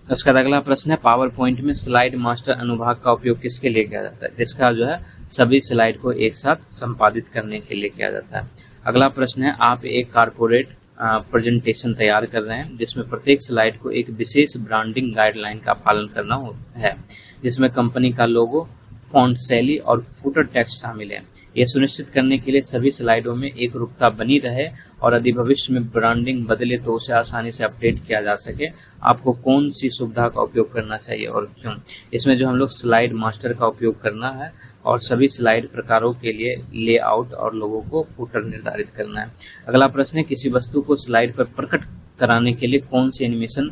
उसका अगला प्रश्न है, पावर पॉइंट में स्लाइड मास्टर अनुभाग का उपयोग किसके लिए किया जाता है? इसका जो है सभी स्लाइड को एक साथ संपादित करने के लिए किया जाता है। अगला प्रश्न है, आप एक कारपोरेट प्रेजेंटेशन तैयार कर रहे हैं जिसमें प्रत्येक स्लाइड को एक विशेष ब्रांडिंग गाइडलाइन का पालन करना है, जिसमें कंपनी का लोगो, फॉन्ट शैली और फुटर टेक्स्ट शामिल है। यह सुनिश्चित करने के लिए सभी स्लाइडों में एक रूपता बनी रहे और यदि भविष्य में ब्रांडिंग बदले तो उसे आसानी से अपडेट किया जा सके। आपको कौन सी सुविधा का उपयोग करना चाहिए और क्यों? इसमें जो हम लोग स्लाइड मास्टर का उपयोग करना है और सभी स्लाइड प्रकारों के लिए लेआउट और लोगों को फुटर निर्धारित करना है। अगला प्रश्न है, किसी वस्तु को स्लाइड पर प्रकट कराने के लिए कौन सी एनिमेशन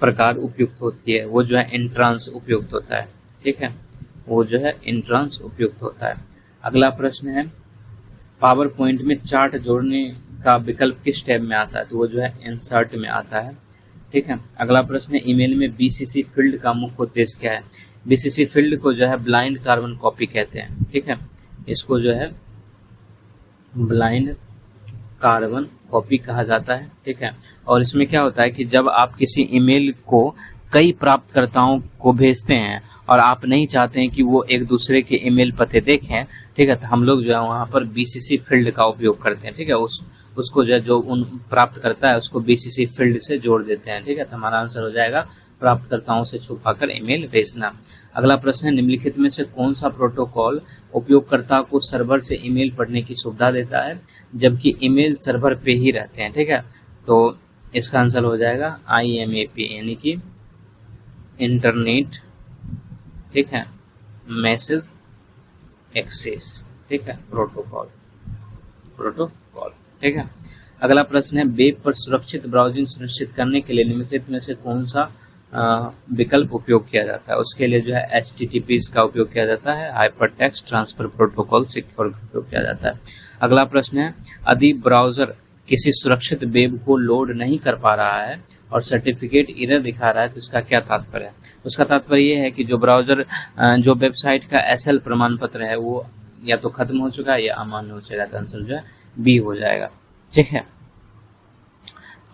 प्रकार उपयुक्त होती है? वो जो है एंट्रांस उपयुक्त होता है, ठीक है, वो जो है एंट्रांस उपयुक्त होता है। अगला प्रश्न है, पावर पॉइंट में चार्ट जोड़ने का विकल्प किस टैब में आता है? तो वो जो है इंसर्ट में आता है, ठीक है। अगला प्रश्न है, ईमेल में बीसीसी फील्ड का मुख्य उद्देश्य क्या है? बीसीसी फील्ड को जो है ब्लाइंड कार्बन कॉपी कहते हैं, ठीक है, इसको जो है ब्लाइंड कार्बन कॉपी कहा जाता है, ठीक है। और इसमें क्या होता है कि जब आप किसी ईमेल को कई प्राप्तकर्ताओं को भेजते हैं और आप नहीं चाहते हैं कि वो एक दूसरे के ईमेल पते देखें, ठीक है, तो हम लोग जो है वहाँ पर बीसीसी फील्ड का उपयोग करते हैं, ठीक है। उसको जो है जो उन प्राप्त करता है उसको बीसीसी फील्ड से जोड़ देते हैं, ठीक है। तो हमारा आंसर हो जाएगा प्राप्तकर्ताओं से छुपाकर ईमेल भेजना। अगला प्रश्न है, निम्नलिखित में से कौन सा प्रोटोकॉल उपयोगकर्ता को सर्वर से ईमेल पढ़ने की सुविधा देता है जबकि ईमेल सर्वर पे ही रहते हैं, ठीक है। तो इसका आंसर हो जाएगा IMAP यानी कि इंटरनेट, ठीक है, मैसेज एक्सेस, ठीक है, प्रोटोकॉल, ठीक है। अगला प्रश्न है, वेब पर सुरक्षित ब्राउजिंग सुनिश्चित करने के लिए निम्नलिखित में से कौन सा विकल्प उपयोग किया जाता है? उसके लिए जो है HTTP का उपयोग किया जाता है, hyper text transfer protocol secure का उपयोग किया जाता है। अगला प्रश्न है, यदि ब्राउजर किसी सुरक्षित वेब को लोड नहीं कर पा रहा है और सर्टिफिकेट एरर दिखा रहा है तो इसका क्या तात्पर्य है? उसका तात्पर्य ये है कि जो ब्राउजर जो वेबसाइट का SL प्रमाण पत्र है वो या तो खत्म हो चुका है या अमान्य हो चुका है। तो आंसर जो है B हो जाएगा, ठीक है।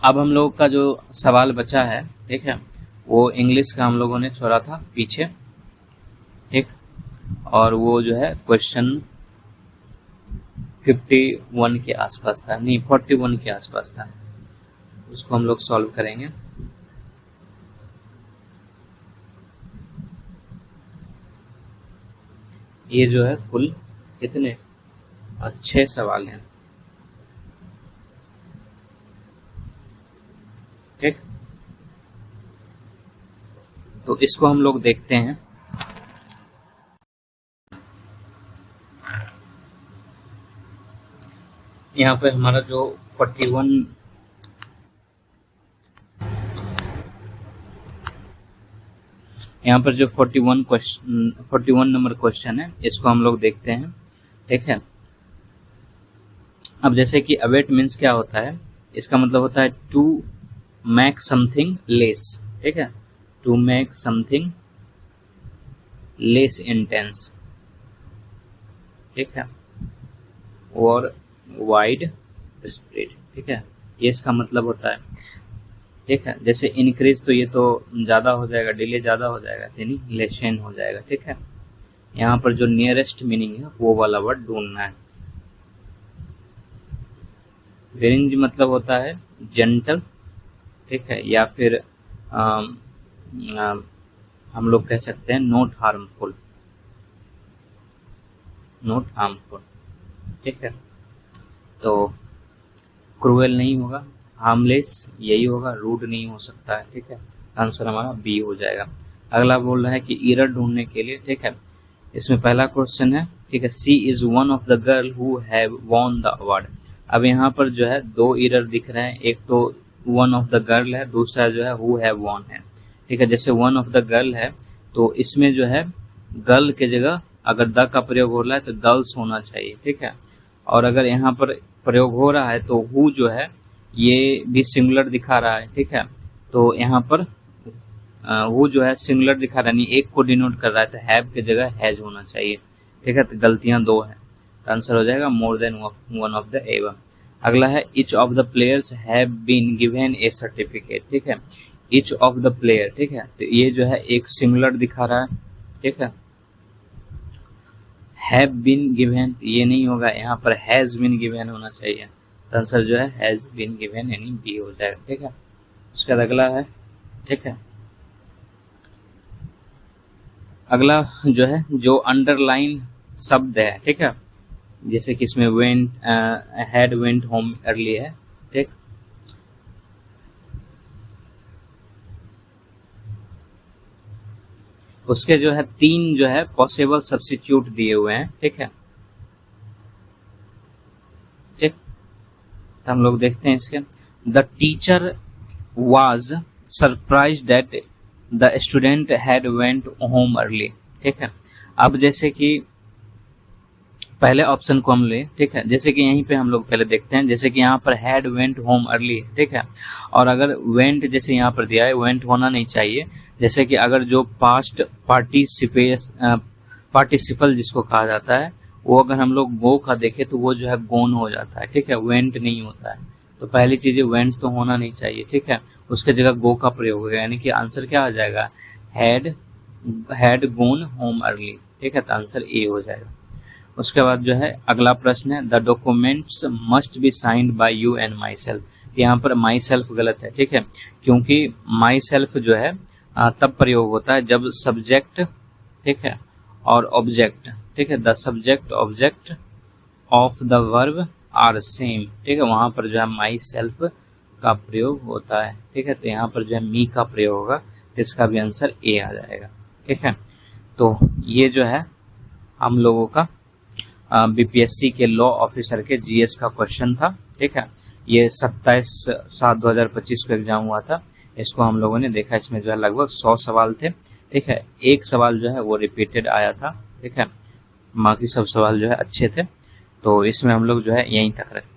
अब हम लोग का जो सवाल बचा है, ठीक है, वो इंग्लिश का हम लोगों ने छोड़ा था पीछे, ठीक, और वो जो है क्वेश्चन 51 के आसपास था, नहीं 41 के आसपास था, उसको हम लोग सॉल्व करेंगे। ये जो है कुल कितने 6 सवाल हैं, ठीक। तो इसको हम लोग देखते हैं। यहाँ पे हमारा जो 41 यहाँ पर जो 41 नंबर क्वेश्चन है इसको हम लोग देखते हैं, ठीक है। अब जैसे कि अवेट मीन्स क्या होता है? इसका मतलब होता है टू मेक समथिंग लेस, ठीक है, to make something less intense, ठीक है, और वाइड स्प्रेड, ठीक है, ये इसका मतलब होता है, ठीक है। जैसे इंक्रीज तो ये तो ज्यादा हो जाएगा, डिले ज्यादा हो जाएगा, यानी लेसन हो जाएगा, ठीक है। यहाँ पर जो नियरेस्ट मीनिंग है वो वाला वर्ड ढूंढना है। वेरिंज मतलब होता है जेंटल, ठीक है, या फिर हम लोग कह सकते हैं नॉट हार्मफुल, नॉट हार्मफुल, ठीक है। तो क्रूएल नहीं होगा, हार्मलेस यही होगा, रूड नहीं हो सकता है, ठीक है। आंसर हमारा बी हो जाएगा। अगला बोल रहा है कि एरर ढूंढने के लिए, ठीक है। इसमें पहला क्वेश्चन है, ठीक है, she is one of the girl who have won the award. अब यहाँ पर जो है दो एरर दिख रहे हैं, एक तो वन ऑफ द गर्ल है, दूसरा जो है हु हैव वॉन है, ठीक है। जैसे वन ऑफ द गर्ल है तो इसमें जो है गर्ल के जगह अगर द का प्रयोग हो रहा है तो गर्ल्स होना चाहिए, ठीक है। और अगर यहाँ पर प्रयोग हो रहा है तो हु जो है ये भी सिंगुलर दिखा रहा है, ठीक है। तो यहाँ पर वो जो है सिंगुलर दिखा रहा है, यानी एक को डिनोट कर रहा है, तो हैव की जगह हैज होना चाहिए, ठीक है। तो गलतियां दो है, तो आंसर हो जाएगा more than one of the above. अगला है each of the players have been given a certificate, ठीक है। ईच ऑफ द प्लेयर, ठीक है, तो ये जो है एक सिंगुलर दिखा रहा है, ठीक है। हैव बीन गिवन ये नहीं होगा, यहाँ पर हैज बीन गिवन होना चाहिए, तो आंसर जो है हैज बीन गिवन यानी बी हो जाएगा, ठीक है। उसके बाद अगला है, ठीक है, अगला जो है जो अंडरलाइन शब्द है, ठीक है, जैसे कि इसमें went had went home early है, ठीक। उसके जो है तीन जो है पॉसिबल सब्स्टिट्यूट दिए हुए हैं, ठीक है, ठीक। तो हम लोग देखते हैं इसके, the teacher was surprised that the student had went home early, ठीक है। अब जैसे कि पहले ऑप्शन को हम ले, ठीक है, जैसे कि यहीं पे हम लोग पहले देखते हैं, जैसे कि यहाँ पर हैड वेंट होम अर्ली, ठीक है। और अगर वेंट जैसे यहाँ पर दिया है, वेंट होना नहीं चाहिए, जैसे कि अगर जो पास्ट पार्टिसिपल जिसको कहा जाता है वो अगर हम लोग गो का देखें तो वो जो है गोन हो जाता है, ठीक है, वेंट नहीं होता है। तो पहली चीज वेंट तो होना नहीं चाहिए, ठीक है, उसके जगह गो का प्रयोग होगा, यानी कि आंसर क्या आ जाएगा, हैड गोन होम अर्ली, ठीक है, तो आंसर ए हो जाएगा। उसके बाद जो है अगला प्रश्न है, the documents must be signed by you and my self. यहाँ पर माई सेल्फ गलत है, ठीक है, क्योंकि माई सेल्फ जो है तब प्रयोग होता है जब सब्जेक्ट, ठीक है, और ऑब्जेक्ट, ठीक है, the subject object of the verb are same, ठीक है, वहां पर जो है माई सेल्फ का प्रयोग होता है, ठीक है। तो यहाँ पर जो है मी का प्रयोग होगा, तो इसका भी आंसर ए आ जाएगा, ठीक है। तो ये जो है हम लोगों का बीपीएससी के लॉ ऑफिसर के जीएस का क्वेश्चन था, ठीक है। ये 27/7/2025 को एग्जाम हुआ था, इसको हम लोगों ने देखा, इसमें जो है लगभग 100 सवाल थे, ठीक है। एक सवाल जो है वो रिपीटेड आया था, ठीक है, बाकी सब सवाल जो है अच्छे थे। तो इसमें हम लोग जो है यहीं तक रखते हैं।